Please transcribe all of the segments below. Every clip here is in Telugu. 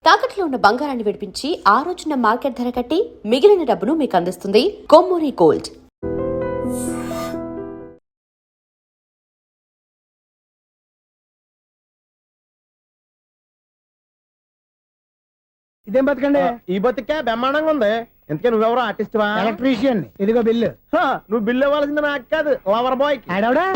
తాకట్లో ఉన్న బంగారాన్ని విడిపించి ఆ రోజున మార్కెట్ ధర కట్టి మిగిలిన డబ్బును మీకు అందిస్తుంది కొమ్మూరి గోల్డ్. ఇదేం బతకండి? ఈ బతికే బ్రహ్మాండంగా ఉంది. ఎందుకే నువ్వెవరో ఆర్టిస్ట్ వా? ఎలక్ట్రీషియన్. ఇదిగో బిల్లు. నువ్వు బిల్లు ఇవ్వాల్సింది నాకు కాదు, లవర్ బాయ్. ఆడవడా?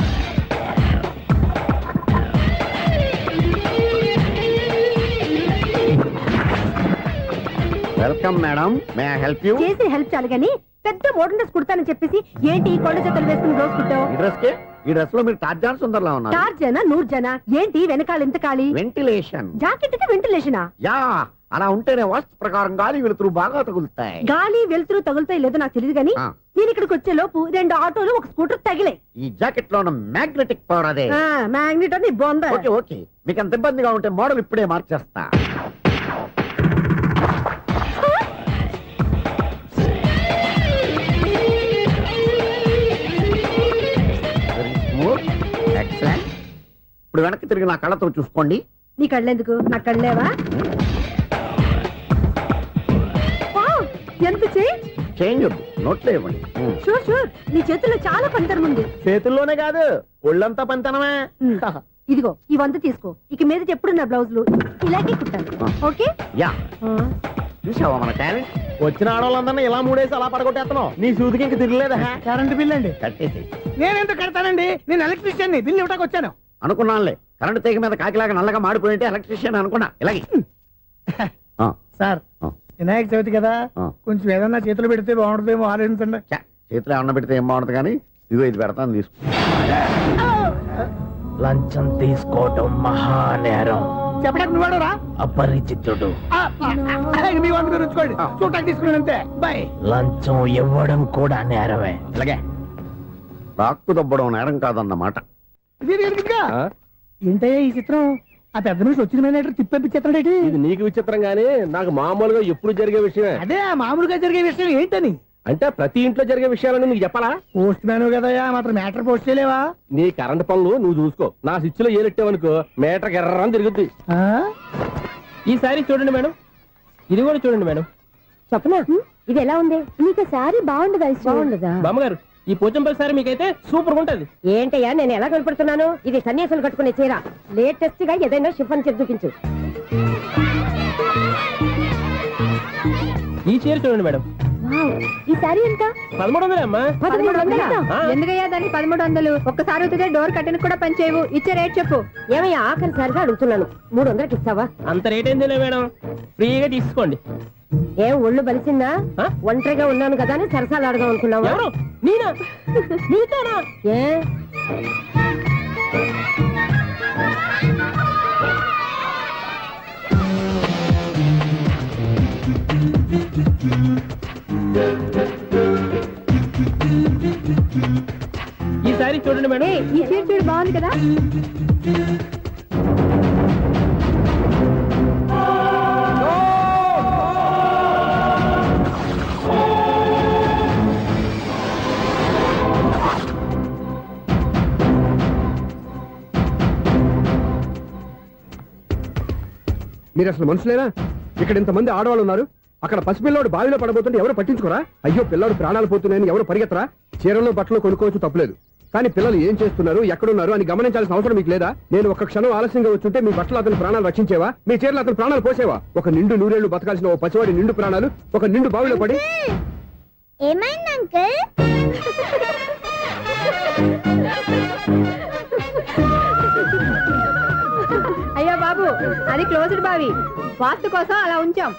Welcome madam, may I help you? చేసి హెల్ప్ చాలు గాని పెద్ద మోడల్ డ్రెస్ కుడతానని చెప్పేసి ఏంటి కొండ జతలు వేసుకుని రోజు కుట్టావు? ఈ డ్రెస్ కి ఈ డ్రెస్ లో మీరు టార్జాన్ సుందర్లా ఉన్నారు. టార్జనా నూర్జనా ఏంటి వెనకాల ఎంత ఖాళీ? వెంటిలేషన్. జాకెట్ కి వెంటిలేషనా? యా, అలా ఉంటేనే వాస్తు ప్రకారం గాలి వెలుతురు బాగా తగులుతాయి. గాలి వెలుతురు తగులుతాయి లేదో నాకు తెలియదు గాని నేను ఇక్కడికి వచ్చే లోపు 2 ఆటోలు ఒక స్కూటర్ తగిలే. ఈ జాకెట్ లో ఉన్న మ్యాగ్నెటిక్ పవర్ అదే. మ్యాగ్నెట్ అని బొంద. ఓకే ఓకే, మీకు అంత ఇబ్బందిగా ఉంటే మోడల్ ఇప్పుడే మార్చేస్తా. ఎక్సలెంట్. ఇప్పుడు వెనక్కి తిరిగి నా కళ్ళతో చూసుకోండి. నీ కళ్ళెందుకు? నా కళ్ళేవా? ఎంత చేంజ్? చేంజ్ నోట్లో ఇవ్వండి. షూర్ షూర్, నీ చేతుల్లో చాలా పంతరం ఉంది. చేతుల్లోనే కాదు, ఒళ్ళంతా పంతనమే. ఇదిగో ఈ 100 తీసుకో. ఇక మీద ఎప్పుడు నా బ్లౌజులు ఇలాగే కుట్టాను. ఓకే? యా, చూసావా మన టాలెంట్? వచ్చిన ఆడవాళ్ళందరినీ ఇలా మూడేసి అలా పడగొట్టేస్తున్నావు. నీ సూదికి ఇంక తిరగలేదా? కరెంట్ బిల్ అండి. కట్టేసి. నేనెందుకు కడతానండి? నేను ఎలక్ట్రీషియన్. బిల్ ఇవ్వడానికి వచ్చాను. అనుకున్నానులే, కరెంట్ తీగ మీద కాకిలాగా నల్లగా మాడిపోయింటే ఎలక్ట్రీషియన్ అనుకున్నా. ఇలాగే సార్, వినాయక చవితి కదా, కొంచెం ఏదన్నా చేతులు పెడితే బాగుంటుందేమో ఆలోచించండి. చేతిలో అన్న పెడితే ఏం బాగుంటుంది కానీ ఇదిగో ఇది పెడతాను, తీసుకో. లంచం తీసుకోవటం మహానేరం. చెప్పడానికి నువ్వాడరా? అపరిచితుడు. మీ వంద మీరు ఉంచుకోండి, చూడటానికి తీసుకున్నాను అంతే. బాయ్. లంచం ఇవ్వడం కూడా నేరమే. ఇలాగే రాక్కు దబ్బడం నేరం కాదన్నమాట. ఏంటయ్యా ఈ చిత్రం? ఆ పెద్ద నుంచి వచ్చిన మేనేటర్ తిప్పించేస్తాడేటి? ఇది నీకు విచిత్రం గానీ నాకు మామూలుగా ఎప్పుడు జరిగే విషయమే. అదే మామూలుగా జరిగే విషయం ఏంటని? అంటే ప్రతి ఇంట్లో జరిగే విషయాలని నీకు చెప్పాలా? పోస్ట్ మ్యాన్ కదయ్యా, మాత్రం మ్యాటర్ పోస్ట్ చేయలేవా? నీ కరెంట్ పనులు నువ్వు చూసుకో. నా స్విచ్ లో ఏలెట్టావనుకో మీటర్ ఎర్రని తిరుగుద్ది. ఈసారి చూడండి మేడం, ఇది కూడా చూడండి మేడం. చెప్పనా? ఇది ఎలా ఉంది? నీకు సారీ బాగుండదా? బాగుండదా బామ్మగారు? ఈ పోచంపల్లి సారీ మీకైతే సూపర్ ఉంటది. ఏంటయ్యా నేను ఎలా కనపడుతున్నాను? ఇది సన్యాసులు కట్టుకునే చీర. లేటెస్ట్ గా ఏదైనా షిఫాన్ చేసి చూపించు. ఈ చీర చూడండి మేడం. ఈ సారీ ఎంత? 1300 అమ్మా. 1300? ఎందుకయ్యా దానికి 1300? ఒక్కసారి అవుతుందే డోర్ కట్టెన్ కూడా పని చేయవు. ఇచ్చే రేట్ చెప్పు. ఏమయ్యా ఆఖరిసారిగా అడుగుతున్నాను, 300కి ఇస్తావా? అంత రేట్ ఏందిలే మేడం, ఫ్రీగా తీసుకోండి. ఏం ఒళ్ళు బలిసిందా? ఒంటరిగా ఉన్నాను కదా అని సరసాలు అడదాం అనుకున్నావా? ఎవరు? నేనా? నీతోనా? ఏ ఈ సారీ చూడండి మేడం. ఈ చీర చూడు, బాగుంది కదా? మీరు అసలు మనుషులేనా? ఇక్కడ ఇంతమంది ఆడవాళ్ళు ఉన్నారు, అక్కడ పసిపిల్లాడు బావిలో పడబోతుంటే ఎవరు పట్టించుకోరా? అయ్యో పిల్లాడు ప్రాణాలు పోతున్నాయని ఎవరు పరిగెత్తరా? చీరలు బట్టలు కొనుక్కోవచ్చు, తప్పులేదు. కానీ పిల్లలు ఏం చేస్తున్నారు, ఎక్కడున్నారు అని గమనించాల్సిన అవసరం మీకు లేదా? నేను ఒక్క క్షణం ఆలస్యంగా వచ్చుంటే మీ బట్టలు అతని ప్రాణాలు రక్షించేవా? మీ చీరలు అతని ప్రాణాలు పోసేవా? ఒక నిండు నూరేళ్లు బతకాల్సిన ఓ పసివాడి నిండు ప్రాణాలు ఒక నిండు బావిలో పడి. ఏమైంది అంకుల్? అయ్యో బాబు, అది క్లోజ్డ్ బావి, వాస్తు కోసం అలా ఉంచాం.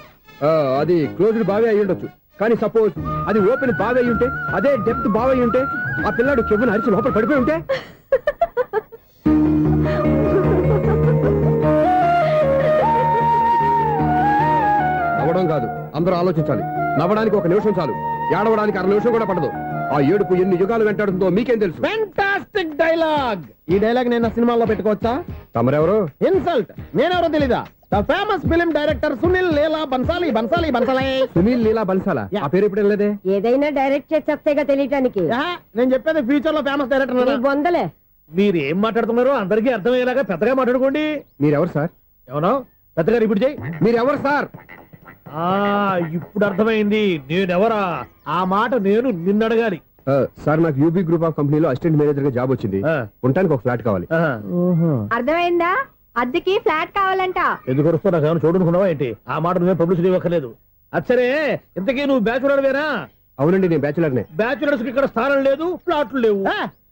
అది క్లోజ్డ్ బావి అయి ఉండొచ్చు, కానీ సపోజ్ అది ఓపెన్ బావి అయి ఉంటే, అదే డెప్త్ బావి అయి ఉంటే, ఆ పిల్లాడు చెవును అరిచి లోపల పడిపోయి ఉంటే? నవ్వడం కాదు, అందరూ ఆలోచించాలి. నవ్వడానికి 1 నిమిషం చాలు, ఏడవడానికి 1/2 నిమిషం కూడా పడదు. ఆ ఏడుపు ఎన్ని యుగాలు వెంటాడుతుందో మీకేం తెలుసు? Fantastic dialogue. ఈ డైలాగ్ నేను సినిమాలో పెట్టుకోవచ్చా? తమరెవరు? ఇన్సల్ట్. నేనెవరో తెలీదా? The famous film director Sunil Leela Bhansali. Bhansali Bhansali Sunil Leela బన్సాలా? ఆ పేరు ఇప్పుడు లేదే. ఏదైనా డైరెక్ట్ చేసేగా తెలియటానికి. నేను చెప్పేది ఫ్యూచర్ లో ఫేమస్ డైరెక్టర్. బొందలే. మీరు ఏం మాట్లాడుతున్నారో అందరికీ అర్థమయ్యేలాగా పెద్దగా మాట్లాడుకోండి. మీరెవరు సార్? ఎవరో పెద్దగారు ఇప్పుడు చేయి. మీరెవరు సార్? ఆ ఇప్పుడు అర్థమైంది నేనెవరా. ఆ మాట నేను నిన్ను అడగాలి. సార్ నాకు యూబీ గ్రూప్ ఆఫ్ కంపెనీలో అసిస్టెంట్ మేనేజర్ గా జాబ్ వచ్చింది. ఆ. ఉండటానికి ఒక ఫ్లాట్ కావాలి. అర్థమైందా? అద్దెకి ఫ్లాట్ కావాలంట. ఎందుకు వస్తావు? నాకు ఏమైనా చూడనుకున్నావా ఏంటి? ఆ మాట నువ్వే పబ్లిసిటీ ఇవ్వక్కర్లేదు. అచ్చరే ఇంతకీ నువ్వు బ్యాచులర్ వేరా? అవునండి, నేను బ్యాచులర్ నే. బ్యాచులర్స్ కి ఇక్కడ స్థానం లేదు, ప్లాట్లు లేవు.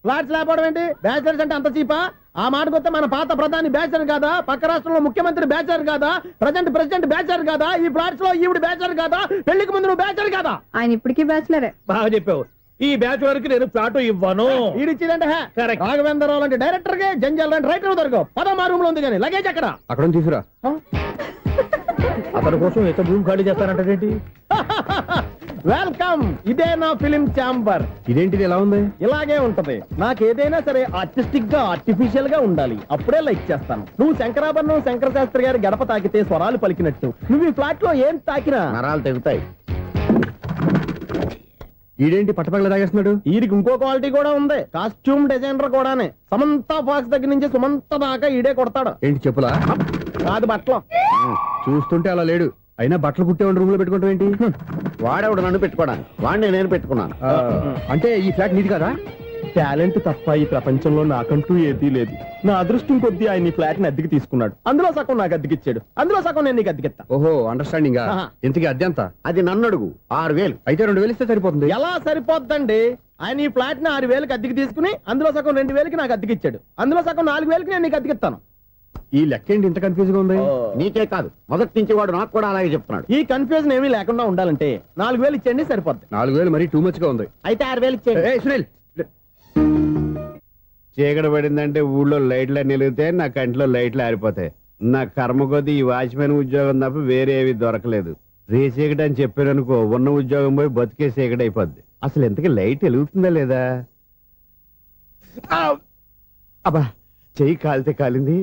ఫ్లాట్స్ లేకపోవడం ఏంటి? బ్యాచిలర్స్ అంటే అంత చీపా? ఆ మాటకొస్తే మన పాత ప్రధాని బ్యాచర్ కాదా? పక్క రాష్ట్రంలో ముఖ్యమంత్రి బ్యాచర్ కాదా? ప్రెసిడెంట్ బ్యాచర్ కాదా? ఈ ఫ్లాట్స్ లో ఈవిడ బ్యాచర్ కాదా? పెళ్లికి ముందు నువ్వు బ్యాచర్ కాదా? ఆయన ఇప్పటికీ బ్యాచులరే. బాగా చెప్పావు. ఈ బ్యాచులర్ కి నేను ప్లాట్ ఇవ్వను. ఈడిచ్చిందంటే Correct. రాఘవేంద్రరావు లాంటి డైరెక్టర్ గా జంజల్ లాంటి రైటర్ దొరకవు. పదమా రూమ్ లో ఉంది కానీ లగేజ్ అక్కడ. అక్కడ నుంచి తీసుకురా. అతని కోసం ఎంత భూమి ఖాళీ చేస్తానంటే వెల్కమ్. ఇదే నా ఫిలిం ఛాంబర్. ఇదేంటిది ఎలా ఉంది? ఇలాగే ఉంటది. నాకు ఏదైనా సరే ఆర్టిస్టిక్ గా ఆర్టిఫిషియల్ గా ఉండాలి. అప్పుడే లైక్ చేస్తాను. నువ్వు శంకరాభరణం శంకర శాస్త్రి గారి గడప తాకితే స్వరాలు పలికినట్టు నువ్వు ఈ ఫ్లాట్ లో ఏం తాకినా నరాలు తెగుతాయి. ఈడేంటి పట్టపగల తాగేస్తున్నాడు? వీరికి ఇంకో క్వాలిటీ కూడా ఉంది. కాస్ట్యూమ్ డిజైనర్ కూడానే. సమంత ఫాక్స్ దగ్గర నుంచి సుమంత దాకా ఈడే కొడతాడు. ఏంటి చెప్పులా? కాదు బట్టలు. చూస్తుంటే అలా లేడు. అయినా బట్టలు కుట్టేవాడి రూమ్ లో పెట్టుకుంటాం ఏంటి? వాడేవాడు నన్ను పెట్టుకోవడానికి. వాడిని నేను పెట్టుకున్నాను. అంటే ఈ ఫ్లాట్ నీది కదా? టాలెంట్ తప్ప ఈ ప్రపంచంలో నాకంటూ ఏదీ లేదు. నా అదృష్టం కొద్దీ ఆయన ఈ ఫ్లాట్ ని అద్దెకి తీసుకున్నాడు. అందులో సగం నాకు అద్దెకిచ్చాడు. అందులో సగం నేను నీకు అద్దెకిస్తా. ఓహో, అండర్స్టాండింగ్. ఆహా. ఇంతకీ అద్దె ఎంత? అది నన్ను అడుగు. 6,000. అయితే 2,000 ఇస్తే సరిపోతుంది. ఎలా సరిపోద్దండి? ఆయన ఈ ఫ్లాట్ ని 6,000కి అద్దెకి తీసుకుని అందులో సగం 2,000కి నాకు అద్దెకిచ్చాడు. అందులో సగం 4,000కి నేను నీకు అద్దెకిస్తాను. ఈ లెక్క ఏంటి ఇంత కన్ఫ్యూజ్ గా ఉంది? నీకే కాదు, మొదటి నుంచి వాడు నాకు కూడా అలాగే చెప్తున్నాడు. ఈ కన్ఫ్యూజన్ ఏమీ లేకుండా ఉండాలంటే 4,000 ఇచ్చేయండి, సరిపోద్ది. 4,000 మరీ టూ మచ్ గా ఉంది. అయితే 6,000 ఇచ్చేయండి. ఏయ్, సునీల్. చీకటి పడిందంటే ఊళ్ళో లైట్లు నిలిగితే నా కంటిలో లైట్లు ఆరిపోతాయి. నా కర్మ కొద్దీ ఈ వాచ్మెన్ ఉద్యోగం తప్ప వేరే ఏవి దొరకలేదు. రేసీకటి అని చెప్పారనుకో, ఉన్న ఉద్యోగం పోయి బతికే చీకటి అయిపోద్ది. అసలు ఇంతకీ లైట్ వెలుగుతుందా లేదా? అబ్బా, చెయ్యి కాలితే కాలింది.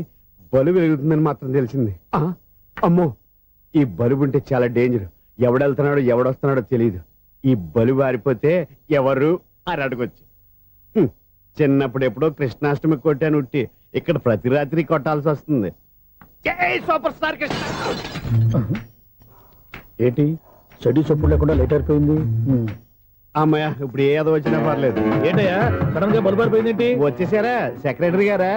బలుబు వెలుగుతుందని మాత్రం తెలిసింది. అమ్మో, ఈ బలుబు ఉంటే చాలా డేంజర్. ఎవడెళ్తున్నాడో ఎవడొస్తున్నాడో తెలియదు. ఈ బలుబు ఆరిపోతే ఎవరు అని అడగొచ్చు. చిన్నప్పుడు ఎప్పుడో కృష్ణాష్టమి కొట్టాను ఉట్టి. ఇక్కడ ప్రతి రాత్రి కొట్టాల్సి వస్తుంది. జై సూపర్ స్టార్ కృష్ణ. ఏంటి చెడు చప్పుడు లేకుండా లేట్ అయిపోయింది. అమ్మయ్య, ఇప్పుడు ఏదో వచ్చినా పర్లేదు. ఏంటయ్యా సడన్ గా బలుపు అయిపోయింది ఏంటి? వచ్చేసారా సెక్రటరీ గారా?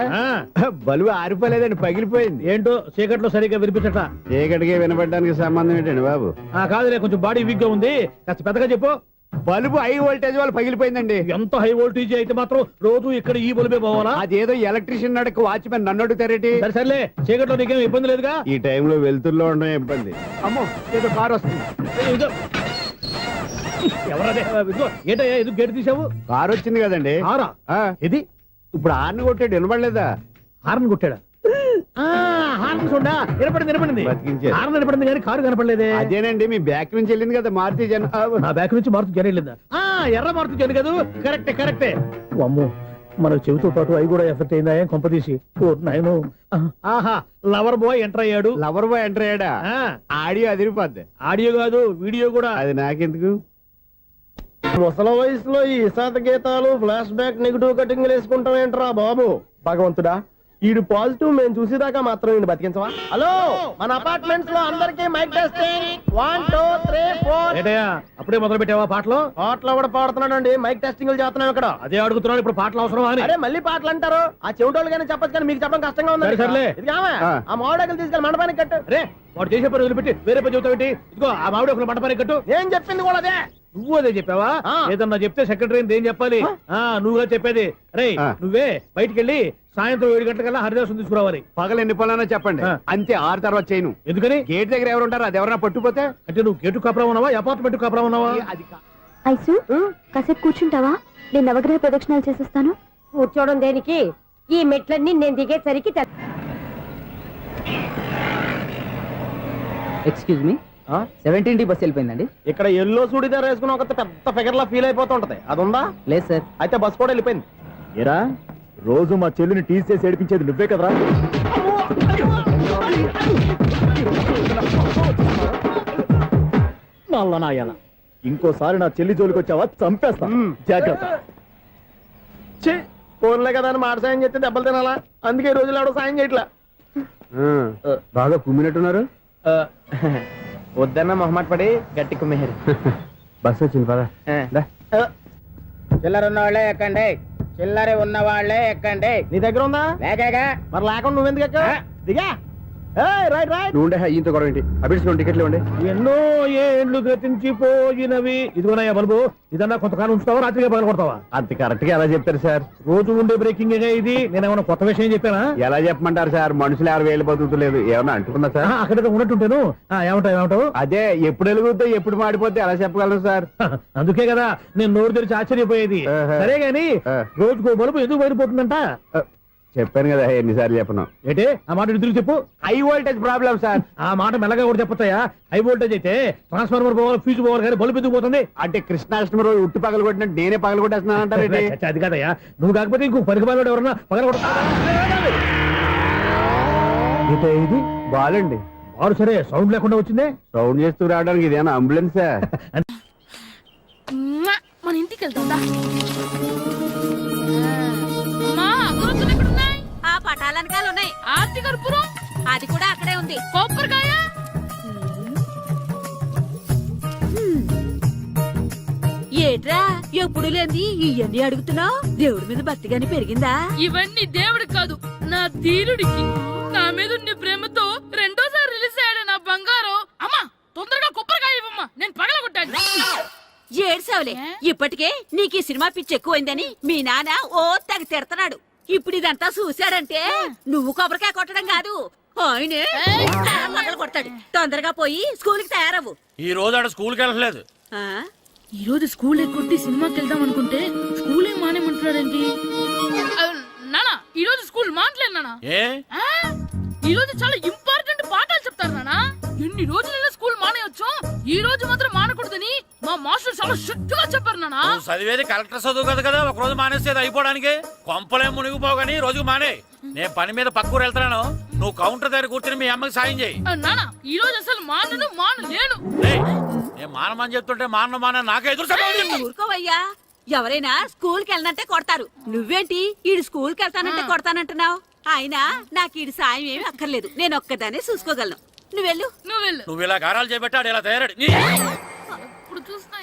బలుబు ఆరిపోలేదండి, పగిలిపోయింది. ఏంటో చీకట్లో సరిగ్గా వినిపించట. చీకటికి వినపడడానికి సంబంధం ఏంటండి బాబు? కాదులే, కొంచెం బాడీ వీక్ గా ఉంది, కాస్త పెద్దగా చెప్పు. బల్బు హై వోల్టేజ్ వాళ్ళు పగిలిపోయిందండి. ఎంత హై వోల్టేజ్ అయితే మాత్రం రోజు ఇక్కడ ఈ బల్బే పోవాలా? అదేదో ఎలక్ట్రీషియన్ నడక వాచ్మెన్ నన్ను అడుగుతారేటి? సరే సర్లే, చీకట్లో నీకేం ఇబ్బంది లేదుగా? ఈ టైంలో వెళ్తుల్లో ఉండడం ఇబ్బంది. అమ్మో, ఏదో కారు వస్తుంది. ఇదిగో. ఎవరదే? ఇదిగో, ఏంటయ్యా ఎందుకు గేట్ తీసావు? కారు వచ్చింది కదండి. కారా? ఆ, ఇది ఇప్పుడు ఆర్ని కొట్టాడు, వినపడలేదా? హార్న్ కొట్టాడా? హార్న్ చూడా వినపడింది. బతికించారు. హార్న్ వినపడింది కానీ కారు కనపడలేదే. అదేనండి, మీ బ్యాక్ నుంచి వెళ్ళింది కదా మారుతి జన. నా బ్యాక్ నుంచి మారుతు జరగలేదా? ఎర్ర మారుతు జరు కదా. కరెక్టే. అమ్మో, మన చెవితో పాటు అవి కూడా ఎఫెక్ట్ అయిందా? ఏం కొంపదీసి. ఓ నాయనో. ఆహా, లవర్ బాయ్ ఎంటర్ అయ్యాడు. లవర్ బాయ్ ఎంటర్ అయ్యాడా? ఆడియో అదిరిపోద్ది. ఆడియో కాదు, వీడియో కూడా. అది నాకెందుకు? ముసల వయసులో ఈ ఇసాత గీతాలు, ఫ్లాష్ బ్యాక్, నెగిటివ్ కటింగ్ వేసుకుంటాం ఏంట్రా బాబు? భగవంతుడా, ఈడు పాజిటివ్ మేము చూసేదాకా మాత్రం ఈయన బతికించవా? హలో, మన అపార్ట్మెంట్స్ లో అందరికీ మైక్ టెస్టింగ్. 1 2 3 4. ఏంటయ్యా అప్పుడే మొదలు పెట్టావా పాటలు? పాటలు కూడా పాడుతున్నాడు. మైక్ టెస్టింగ్ చేస్తున్నాం ఇక్కడ. అదే అడుగుతున్నాను, ఇప్పుడు పాటలు అవసరమా అని. అరే మళ్ళీ పాటలు అంటారు. ఆ చెవిటోళ్ళు కానీ చెప్పచ్చు కానీ మీకు చెప్పడం కష్టంగా ఉంది. సర్లే. ఇది ఆమె. ఆ మామిడాకులు తీసుకెళ్ళి మండపానికి కట్టు. రే, వాడు చేసే పని వదిలిపెట్టి వేరే పని చెబుతావు ఏంటి? ఇదిగో ఆ మామిడి ఒకరు మంటపానికి కట్టు. నేను చెప్పింది కూడా అదే. నువ్వు అదే చెప్పావా? ఏదన్నా చెప్తే సెక్రటరీ ఏం చెప్పాలి? నువ్వుగా చెప్పేది. రే, నువ్వే బయటికి వెళ్ళి సాయంత్రం 7 గంటలకల్లా హరిదాసు తీసుకురావాలి. పగలు ఎన్ని పొలానో చెప్పండి, అంతే. 6 తర్వాత చేయను. ఎందుకని? గేట్ దగ్గర ఎవరు ఉంటారు? అది ఎవరైనా పట్టుపోతే? అంటే నువ్వు గేటు కాపురా ఉన్నావా, అపార్ట్మెంట్ కాపురా ఉన్నావా? అది ఐసు కాసేపు కూర్చుంటావా? నేను నవగ్రహ ప్రదక్షిణాలు చేసేస్తాను. కూర్చోవడం దేనికి? ఈ మెట్లన్నీ నేను దిగేసరికి ఎక్స్క్యూజ్ మీ, 17D బస్ వెళ్ళిపోయిందండి. ఇక్కడ ఎల్లో చూడిదార్ వేసుకుని ఒక పెద్ద ఫిగర్ లా ఫీల్ అయిపోతుంటది. అది ఉందా? లేదు సార్. అయితే బస్ కూడా వెళ్ళిపోయింది. ఏరా, రోజు మా చెల్లిని టీస్ చేసి ఏడిపించేది నువ్వే కదరా? నల్ల నాయన, ఇంకోసారి నా చెల్లి జోలికి వచ్చావా చంపేస్తా. జాగ్రత్త. ఫోన్లే కదా అని మాట సాయం చేస్తే దెబ్బలు తినాలా? అందుకే ఈ రోజులు ఎవడో సాయం చేయట్లా. బాగా కుమ్మినట్టున్నారు. వద్దన్న మొహమాట పడి గట్టి కుమ్మేరు. బస్సు వచ్చింది పదా. చిల్లర ఉన్న వాళ్ళే ఎక్కండి, చిల్లర ఉన్న వాళ్ళే ఎక్కండి. నీ దగ్గర ఉందా? లేకగా మరి లేకుండా నువ్వెందుకు ఎక్కా? దిగా. Right right. నువ్వు ఉండే ఈయంతో గొడవ ఏంటి? అభిడ్స్ టికెట్లు ఇవ్వండి. ఎన్నో ఏండ్లు గతించిపోయినవి. ఇదిగోనయ్యా బల్బు, ఇదన్నా కొంతకాలం ఉంచుతావా, రాత్రిగా పగల కొడతావా? అంత కరెక్ట్ గా ఎలా చెప్తారు సార్? రోజు ఉండే బ్రేకింగ్ ఇది. నేనేమన్నా కొత్త విషయం చెప్పానా? ఎలా చెప్పమంటారు సార్? మనుషులు 60,000 బతుకుతలేదు. ఏమన్నా అంటున్నా సార్? అక్కడ ఉన్నట్టుంటాను. ఏమంటావు? అదే ఎప్పుడు వెలుగుతో ఎప్పుడు మాడిపోతే ఎలా చెప్పగలను సార్? అందుకే కదా నేను నోరు తెరిచి ఆశ్చర్యపోయేది. సరే గాని రోజుకో బలుపు ఎందుకు బయటపోతుందంట? చెప్పాను కదా ఎన్నిసార్లు చెప్పను. ఏంటే ఆ మాట ఎదురు చెప్పు. High voltage problem sir. ఆ మాట మెల్లగా కూడా చెప్పొచ్చాయా? హై వోల్టేజ్ అయితే ట్రాన్స్ఫార్మర్ పోవాలి, ఫ్యూజ్ పోవాలి, కానీ బల్బు ఎందుకు పోతుంది? అంటే కృష్ణాష్టమి రోజు ఉట్టి పగలు కొట్టినట్టు నేనే పగలు కొట్టేస్తున్నాను అంటారు. అది కాదయ్యా, నువ్వు కాకపోతే ఇంకో పనికి బాగా ఎవరన్నా పగల కొడతా. ఇది బాలండి. వారు సరే సౌండ్ లేకుండా వచ్చిందే. సౌండ్ చేస్తూ రావడానికి ఇదేనా అంబులెన్సా? మన ఇంటికి వెళ్తుందా? ఆ పటాలనకాలు ఉన్నాయి. ఆర్తి కర్పూరం అది కూడా అక్కడే ఉంది. కొబ్బరికాయ ఏట్రా ఎప్పుడు లేని ఇవన్నీ అడుగుతున్నావు? దేవుడి మీద భక్తి గాని పెరిగిందా? ఇవన్నీ దేవుడికి కాదు, నా ధీరుడికి. నా మీద ఉండే ప్రేమతో రెండోసారి రిలీజ్ అయ్యాడు నా బంగారం. అమ్మా తొందరగా కొబ్బరికాయ ఇవ్వమ్మా, నేను పగలగొట్టాను. ఏడ్సావులే, ఇప్పటికే నీకు ఈ సినిమా పిచ్చి ఎక్కువైందని మీ నాన్న ఓ తెగ తిడతాడు. ఇప్పుడు ఇదంతా చూశాడంటే నువ్వు కొబ్బరికాయ కొట్టడం కాదు, ఆయనే పగలు కొడతాడు. తొందరగా పోయి స్కూల్ కి తయారవు. ఈ రోజు ఆడ స్కూల్కి వెళ్ళలేదు. ఈ రోజు స్కూల్ ఎక్కొట్టి సినిమాకి వెళ్దాం అనుకుంటే స్కూల్ ఏం మానేమంటున్నాడండి? నానా ఈ రోజు స్కూల్ మానట్లేదు నానా. ఈ రోజు చాలా ఇంపార్టెంట్ పాఠాలు చెప్తారు నానా. ఎన్ని రోజులైనా స్కూల్ మానేయొచ్చు, ఈ రోజు మాత్రం మానకూడదని మా మాస్టర్ చాలా స్ట్రిక్ట్ గా చెప్పారు నానా. చదివేది కలెక్టర్ చదువు కదా కదా, ఒక రోజు మానేసేది అయిపోవడానికి. కొంపలే మునిగిపోగాని రోజుకు మానే. నేను పని మీద పక్కూరు వెళ్తాను, నువ్వు కౌంటర్ దగ్గర కూర్చొని మీ అమ్మకి సాయం చేయి. నానా ఈ రోజు అసలు మానలేను. నేను మానమని చెప్తుంటే మాన నాకే ఎదురు. ఊరుకోవయ్యా, ఎవరైనా స్కూల్ కి వెళ్ళనంటే కొడతారు, నువ్వేంటి ఈడు స్కూల్ కి వెళ్తానంటే కొడతానంటున్నావు? అయినా నాకు ఈడు సాయం ఏమి అక్కర్లేదు, నేను ఒక్కదానే చూసుకోగలను. నువ్వెళ్ళు. నువ్వు ఇలా గారాలు చేపెట్టాడు ఇలా తయారడి. ఇప్పుడు చూస్తున్నా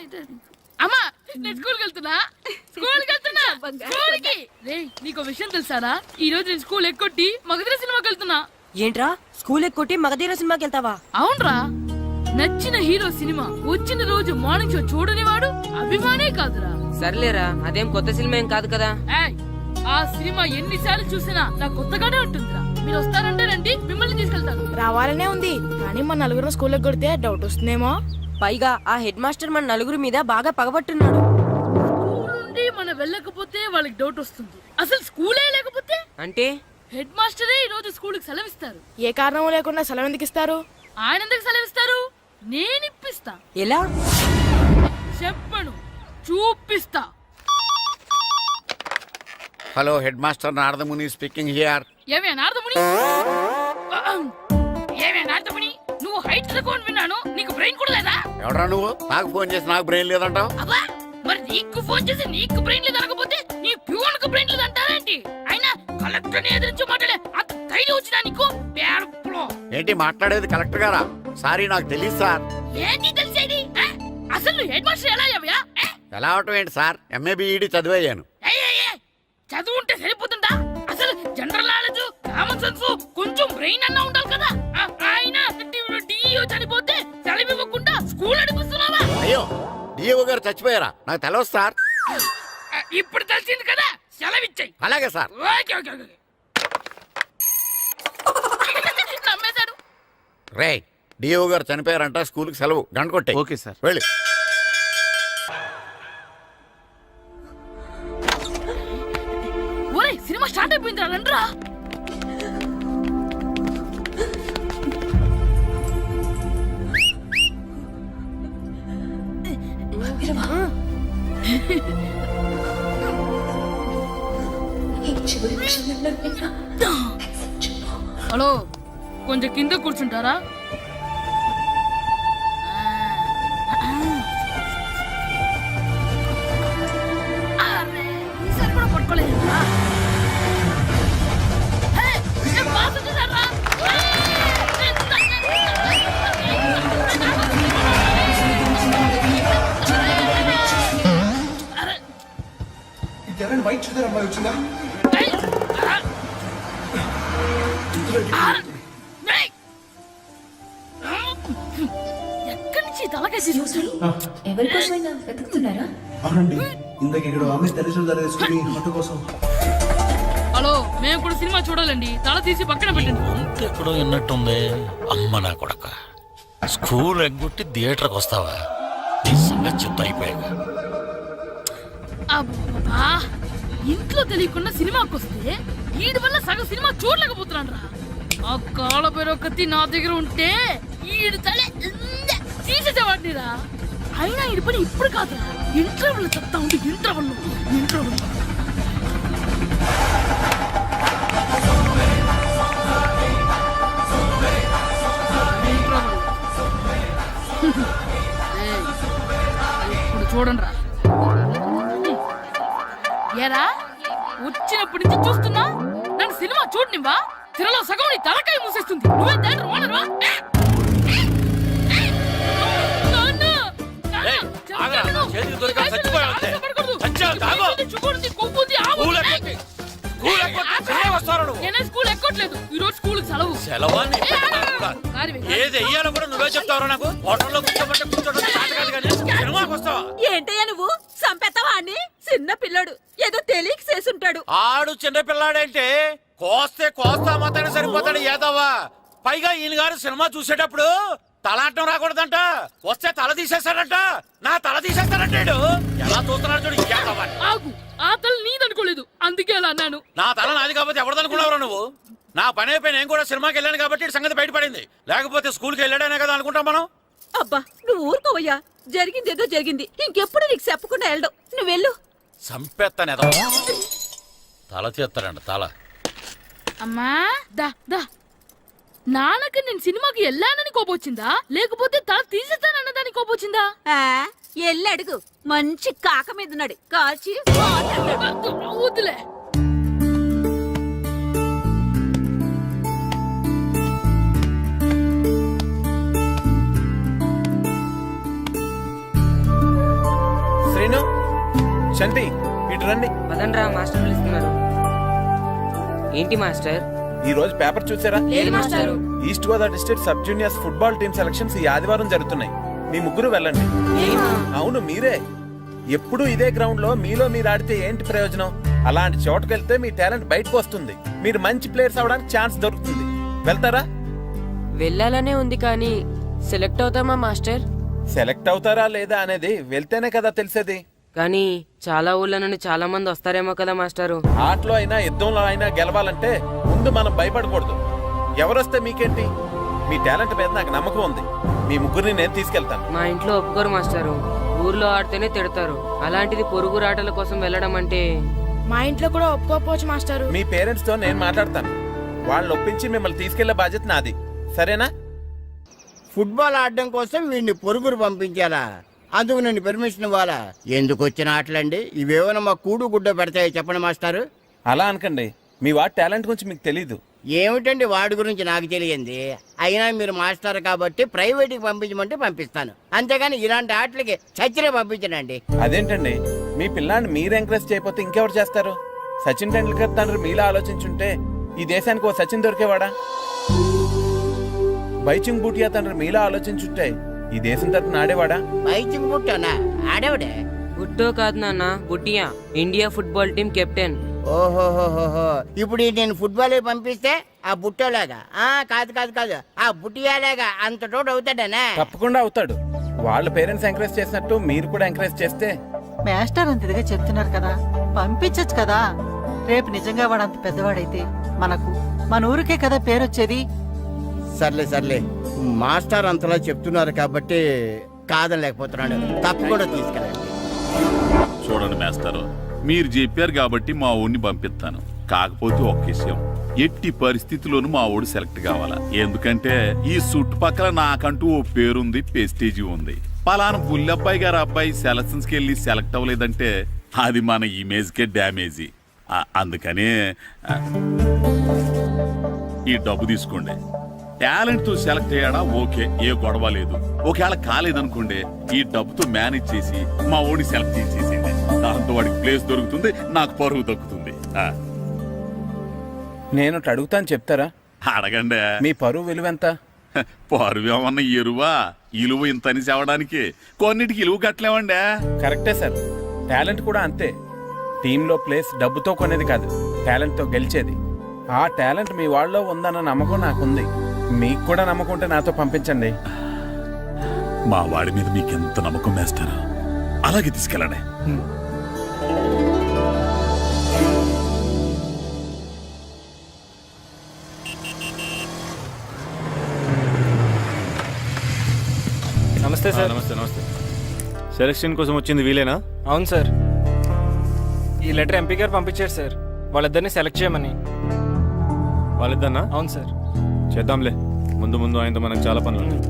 అమ్మా, నేను స్కూల్కి వెళ్తున్నా. నీకు విషయం తెలుసారా? ఈ రోజు నేను స్కూల్ ఎక్కొట్టి మగధీర సినిమాకి వెళ్తున్నా. ఏంట్రా స్కూల్ ఎక్కొట్టి మగధీర సినిమాకి వెళ్తావా? అవునరా, నచ్చిన హీరో సినిమా వచ్చిన రోజు మార్నింగ్ షో చూడని వాడు అభిమానే కాదురా. సర్లేరా, అదేం కొత్త సినిమా ఏం కాదు కదా. ఆ సినిమా ఎన్నిసార్లు చూసినా నాకు కొత్తగానే ఉంటుందిరా. మీరు వస్తారంటే రండి, మిమ్మల్ని తీసుకెళ్తాను. రావాలనే ఉంది, కానీ మన నలుగురు స్కూల్ కొడితే డౌట్ వస్తుందేమో. పైగా ఆ హెడ్ మాస్టర్ మన నలుగురు మీద బాగా పగబట్టున్నాడు. స్కూల్ నుండి మనం వెళ్ళకపోతే వాళ్ళకి డౌట్ వస్తుంది. అసలు స్కూలే లేకపోతే అంటే హెడ్ మాస్టరే ఈ రోజు స్కూల్ కి సెలవిస్తారు. ఏ కారణం లేకుండా సెలవు ఎందుకు ఇస్తారు? ఆయన ఎందుకు సెలవిస్తారు? నేను ఇప్పిస్తా. ఎలా చెప్పను, చూపిస్తా. Hello, head master Naradamuni speaking here. ఏమే నారదముని, నువ్వు హైట్ తక్కువ విన్నాను, నీకు బ్రెయిన్ కూడా లేదా? ఎవడ్రా నువ్వు? నాకు ఫోన్ చేసి నాకు బ్రెయిన్ లేదంటావు? అబ్బా, మరి నీకు ఫోన్ చేసి నీకు బ్రెయిన్ లేదు అనకపోతే నీ ప్యూన్ కు బ్రెయిన్ లేదు అంటారేంటి? అయినా కలెక్టర్ ని ఎదిరించి మాట్లాడే అంత ధైర్యం వచ్చినా నీకు? ఏంటి మాట్లాడేది కలెక్టర్ గారా? సారీ, నాకు తెలియదు సార్. ఏంటి తెలిసేది? అసలు నువ్వు హెడ్ మాస్టర్ ఎలా అయ్యావా? ఎలా అవటం ఏంటి సార్, ఎంఏ బిఈడి చదివయ్యాను. చదువు ఉంటే సరిపోతుందా? అసలు జనరల్ నాలెడ్జ్, కామన్ సెన్స్, కొంచెం బ్రెయిన్ అన్నా ఉండాలి కదా. ఆయన డిఇఓ చనిపోతే సెలవివ్వకుండా స్కూల్ నడిపిస్తున్నావా? అయ్యో, డిఓ గారు చచ్చిపోయారా? నాకు తెలవదు సార్. ఇప్పుడు తెలిసింది కదా, సెలవిచ్చాయి. అలాగే సార్. నమ్మేశాడు. రే, డిఓ గారు చనిపోయారంట, స్కూల్కి సెలవు, గంట కొట్టే. Okay sir. వెళ్ళి. ఒరేయ్, సినిమా స్టార్ట్ అయిపోయిందిరా, రండ్రా. హలో, కొంచెం కింద కూర్చుంటారా? ఈసారి కూడా పట్టుకోలేదు. ఎవరైనా వైట్ చూద్దరు అమ్మాయి వచ్చిందా? ఎక్కడి నుంచి తలకేసి చూసాడు? ఎవరికోసమైనా వెతుకుతున్నారా? అవునండి, ఇందాక ఇక్కడ ఆమె తల్లిదండ్రులు ధర ఆటో కోసం. హలో, మేము కూడా సినిమా చూడాలండి. తల తీసి పక్కన పెట్టండి. ఎక్కడో విన్నట్టుంది. అమ్మ నా కొడక, స్కూల్ ఎగ్గొట్టి థియేటర్కి వస్తావా? నీ సంగతి చెప్తా అయిపోయాక. అబ్బా, ఇంట్లో తెలియకుండా సినిమాకి వస్తే వీడి వల్ల సగం సినిమా చూడలేకపోతున్నాను రా. ఆ కాళ్ళ పేరొకటి నా దగ్గర ఉంటే ఈడు తలే తీసేసేవాడిని రా. అయినా ఈడి పని ఇప్పుడు కాదురా, ఇంటర్వెల్ చెప్తా ఉంటే ఇంటర్వెల్ ఇప్పుడు చూడండి రా. ఏరా, వచ్చినప్పటి నుంచి చూస్తున్నా నన్ను సినిమా చూడనివ్వా? తిరలో సగం నీ తలకాయ మూసేస్తుంది. నువ్వే థియేటర్ ఓనర్వా? స్కూల్ ఎక్కట్లేదు, ఈ రోజు స్కూల్ సెలవు. ఏది వెయ్యాలో కూడా నువ్వే చెప్తావు. నాకు హోటల్లో కూర్చోబట్టే కూర్చోడం కాదు కానీ సినిమాకి వస్తావా? ఏంటయ్యా నువ్వు సంపెత్తవా అని? చిన్న పిల్లడు ఏదో తెలియక చేసుంటాడు. ఆడు చిన్న పిల్లాడంటే కోస్తే కోస్తా మాత్రమే సరిపోతాడు ఏదవ్వా. పైగా ఈయన గారు సినిమా చూసేటప్పుడు తలాటం రాకూడదంట, వస్తే తల తీసేస్తాడంట. నా తల తీసేస్తాడంటాడు. ఎలా చూస్తున్నాడు చూడు. ఏదవ్వా ఆగు, ఆ తల నీదనుకోలేదు, అందుకే అలా అన్నాను. నా తల నాది కాబట్టి ఎవరిదనుకున్నావురా నువ్వు? నా పని అయిపోయి నేను కూడా సినిమాకి వెళ్ళాను కాబట్టి ఈ సంగతి బయటపడింది. లేకపోతే స్కూల్కి వెళ్ళాడనే కదా అనుకుంటాం మనం. అబ్బా నువ్వు ఊరుకోవయ్యా, జరిగింది ఏదో జరిగింది. ఇంకెప్పుడు నీకు చెప్పకుండా వెళ్ళడం. నువ్వు వెళ్ళు. సంపెత్తనేదో తల తీస్తాడంట తల. అమ్మా దా దా. నాన్నకి నేను సినిమాకి వెళ్ళానని కోపొచ్చిందా, లేకపోతే తల తీసేస్తానన్నదాని కోపొచ్చిందా? ఎల్లి అడుగు, మంచి కాక మీద ఉన్నాడు, కాల్చి వద్దులే. శ్రీను, శంటి, ఇటు రండి. మదన్రా మాస్టర్ పిలుస్తున్నారు. ఏంటి మాస్టర్? ఈ రోజు పేపర్ చూసారా? లేదు మాస్టారు. East Godavari district sub juniors football team selections ఈ ఆదివారం జరుగుతున్నాయి. మీ ముగ్గురు వెళ్ళండి. అవును మీరే. ఎప్పుడు ఇదే గ్రౌండ్ లో మీలో మీరు ఆడితే ఏంటి ప్రయోజనం? అలాంటి చోటుకు వెళ్తే మీ టాలెంట్ బయటకు వస్తుంది. మీరు మంచి ప్లేయర్స్ అవడానికి ఛాన్స్ దొరుకుతుంది. వెళ్తారా? వెళ్ళాలనే ఉంది కానీ సెలెక్ట్ అవుతామా మాస్టర్? సెలెక్ట్ అవుతారా లేదా అనేది వెళ్తేనే కదా తెలిసేది. కానీ చాలా ఊళ్ళ నుండి చాలా మంది వస్తారేమో కదా మాస్టారు. ఆటలో అయినా యుద్ధంలో అయినా గెలవాలంటే ముందు మనం భయపడకూడదు. ఎవరొస్తే మీకేంటి? మీ టాలెంట్ మీద నాకు నమ్మకం ఉంది. మీ ముగ్గురిని నేను తీసుకెళ్తాను. మా ఇంట్లో ఒప్పుకోరు మాస్టారు. ఊర్లో ఆడితేనే తిడతారు. అలాంటిది పొరుగు ఆటల కోసం వెళ్ళడం అంటే మా ఇంట్లో కూడా ఒప్పుకోకపోవచ్చు మాస్టారు. మీ పేరెంట్స్ తో నేను మాట్లాడతాను. వాళ్ళని ఒప్పించి మిమ్మల్ని తీసుకెళ్లే బాధ్యత నాది. సరేనా? ఫుట్బాల్ ఆడడం కోసం వీడిని పొరుగురు పంపించాలా? అందుకు నేను పర్మిషన్ ఇవ్వాలా? ఎందుకు వచ్చిన ఆటలండి ఇవేమైనా మా కూడు గుడ్డ పెడతాయో చెప్పండి మాస్టారు. అలా అనకండి. మీ వాడి టాలెంట్ గురించి మీకు తెలీదు. ఏమిటండి వాడి గురించి నాకు తెలియంది? అయినా మీరు మాస్టర్ కాబట్టి ప్రైవేట్కి పంపించమంటే పంపిస్తాను, అంతేగాని ఇలాంటి ఆటలకి చచ్చినే పంపించనండి. అదేంటండి, మీ పిల్లాన్ని మీరు ఎంకరేజ్ చేయకపోతే ఇంకెవరు చేస్తారు? సచిన్ టెండూల్కర్ తండ్రి మీలా ఆలోచించుంటే ఈ దేశానికి ఓ సచిన్ దొరికేవాడా? బైచింగ్ బూటియా తండ్రి మీలా ఆలోచించుంటే ఈ దేశం తరపున ఆడేవాడా? బైచింగ్ బుట్టనా? ఆడేవాడే. బుట్టో కాదు నాన్న, Bhutia, India football team captain. ఓహోహోహో, ఇప్పుడు నేను ఫుట్బాల్ పంపిస్తే ఆ బుట్టోలాగా? కాదు కాదు కాదు, ఆ బుట్టియాలాగా అంత తోడు అవుతాడనా? తప్పకుండా అవుతాడు. వాళ్ళ పేరెంట్స్ ఎంకరేజ్ చేసినట్టు మీరు కూడా ఎంకరేజ్ చేస్తే. మాస్టర్ అంత ఇదిగా చెప్తున్నారు కదా, పంపించచ్చు కదా. రేపు నిజంగా వాడు అంత పెద్దవాడైతే మనకు మన ఊరికే కదా పేరు వచ్చేది. సర్లే సర్లే, మాస్టర్ అంతలా చెప్తున్నారు కాబట్టి కాదనలేకపోతున్నాడు. తప్పకుండా తీసుకెళ్ళండి. చూడండి మేస్తారు, మీరు చెప్పారు కాబట్టి మా ఊడిని పంపిస్తాను. కాకపోతే ఒక్క విషయం, ఎట్టి పరిస్థితుల్లోనూ మా ఊడు సెలెక్ట్ కావాలా. ఎందుకంటే ఈ చుట్టుపక్కల నాకంటూ ఓ పేరుంది, ప్రెస్టేజీ ఉంది. పలానా బుల్లబ్బాయి గారు అబ్బాయి సెలక్షన్స్కి వెళ్ళి సెలెక్ట్ అవ్వలేదంటే అది మన ఇమేజ్కే డ్యామేజీ. అందుకనే ఈ డబ్బు తీసుకోండి. టాలెంట్ తో సెలెక్ట్ అయ్యాడా ఓకే, ఏ గొడవ లేదు. ఒకవేళ కాలేదనుకోండి, ఈ డబ్బుతో మేనేజ్ చేసి మా ఊడిని సెలెక్ట్ చేసేసేయండి. దాంతో వాడికి ప్లేస్ దొరుకుతుంది, నాకు పరువు దక్కుతుంది. నేను ఒకటి అడుగుతాను, చెప్తారా? అడగండి. మీ పరువు విలువ ఎంత? పరువు ఏమన్నా ఎరువా? ఇలువ ఇంత అని చెప్పడానికి కొన్నిటికి ఇలువ కట్టలేమండి. కరెక్టే సార్, టాలెంట్ కూడా అంతే. టీంలో ప్లేస్ డబ్బుతో కొనేది కాదు, టాలెంట్తో గెలిచేది. ఆ టాలెంట్ మీ వాళ్ళలో ఉందన్న నమ్మకం నాకుంది. మీకు కూడా నమ్మకం ఉంటే నాతో పంపించండి. మా వాడి మీద మీకు ఎంత నమ్మకం వేస్తారో అలాగే తీసుకెళ్ళండి. నమస్తే సార్. నమస్తే నమస్తే. సెలక్షన్ కోసం వచ్చింది వీలేనా? అవును సార్. ఈ లెటర్ ఎంపీ గారు పంపించారు సార్, వాళ్ళిద్దరిని సెలెక్ట్ చేయమని. వాళ్ళిద్దరినా? అవును సార్. చేద్దాంలే, ముందు ముందు ఆయనతో మనకు చాలా పనులు ఉన్నాయి.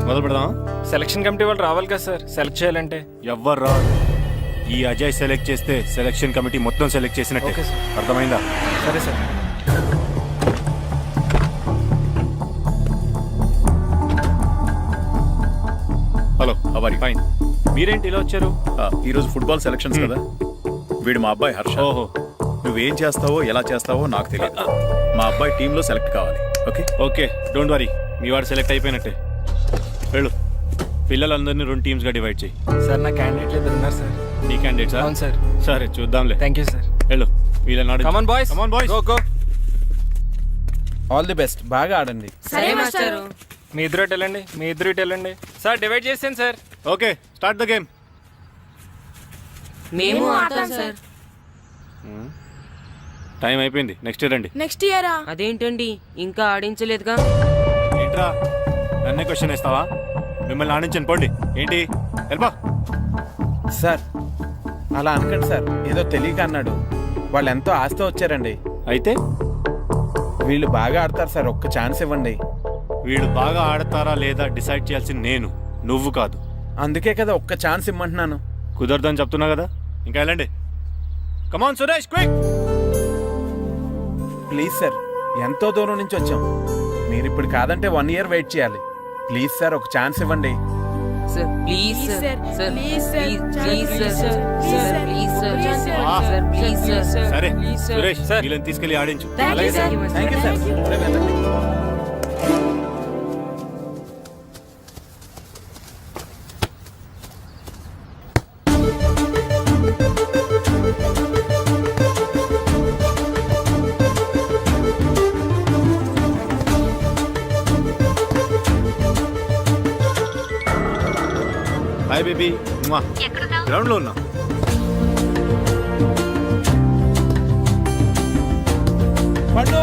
మొదలు పెడదాం. సెలక్షన్ కమిటీ వాళ్ళు రావాలి కదా సార్ సెలెక్ట్ చేయాలంటే. ఎవ్వరు రాదు. ఈ అజయ్ సెలెక్ట్ చేస్తే సెలక్షన్ కమిటీ మొత్తం సెలెక్ట్ చేసినట్టే. Okay sir. అర్థమైందా? సరే సార్. హలో, అవరి. ఫైన్. మీరేంటి ఇలా వచ్చారు? ఈరోజు ఫుట్బాల్ సెలక్షన్స్ కదా, వీడు మా అబ్బాయి హర్ష. ఓహో. నువ్వేం చేస్తావో ఎలా చేస్తావో నాకు తెలియదు. మా అబ్బాయి టీంలో సెలెక్ట్ కావాలి. Okay okay, don't worry. మీ వాడు సెలెక్ట్ అయిపోయినట్టే. వెళ్ళు. పిల్లలందరినీ 2 టీమ్స్ గా డివైడ్ చేయి. సార్ నా క్యాండిడేట్లు ఇద్దరు ఉన్నారు సార్. నీ క్యాండిడేట్స్? అవును సార్. సరే చూద్దాంలే. Thank you sir. వెళ్ళు. వీళ్ళని come on boys, come on boys, go go. All the best, బాగా ఆడండి. సరే మాస్టారు. మీ ఇద్దరు ఇటు వెళ్ళండి, మీ ఇద్దరు ఇటు వెళ్ళండి. సార్ డివైడ్ చేసాను sir. Okay, start the game. మేము ఆడతాం సార్. టైం అయిపోయింది, నెక్స్ట్ రండి. నెక్స్ట్ ఇయరా? అదేంటండి, ఇంకా ఆడించలేదుగా. ఏంట్రా నన్నే క్వశ్చన్ వేస్తావా? మిమ్మల్ని ఆడించండి, పోండి. ఏంటి వెళ్ళిపో. సార్ అలా అనకండి సార్, ఏదో తెలియక అన్నాడు. వాళ్ళు ఎంతో ఆస్తి వచ్చారండి. అయితే వీళ్ళు బాగా ఆడతారు సార్, ఒక్క ఛాన్స్ ఇవ్వండి. వీడు బాగా ఆడతారా లేదా డిసైడ్ చేయాల్సింది నేను, నువ్వు కాదు. అందుకే కదా ఒక్క ఛాన్స్ ఇమ్మంటున్నాను. కుదరదని చెప్తున్నా కదా, ఇంకా వెళ్ళండి. Come on Suresh, quick. Please sir, ఎంతో దూరం నుంచి వచ్చాం. మీరు ఇప్పుడు కాదంటే 1 year వెయిట్ చేయాలి. ప్లీజ్ సార్, ఒక ఛాన్స్ ఇవ్వండి. Sir please sir, sir please sir, please sir, sir please sir, sir please sir. సరే సురేష్, వీళ్ళని తీసుకెళ్ళి ఆడించు. Thank you sir. Thank you sir. సరే, వెళ్ళండి. Hi baby. గ్రౌండ్ లో ఉన్నా. పండు,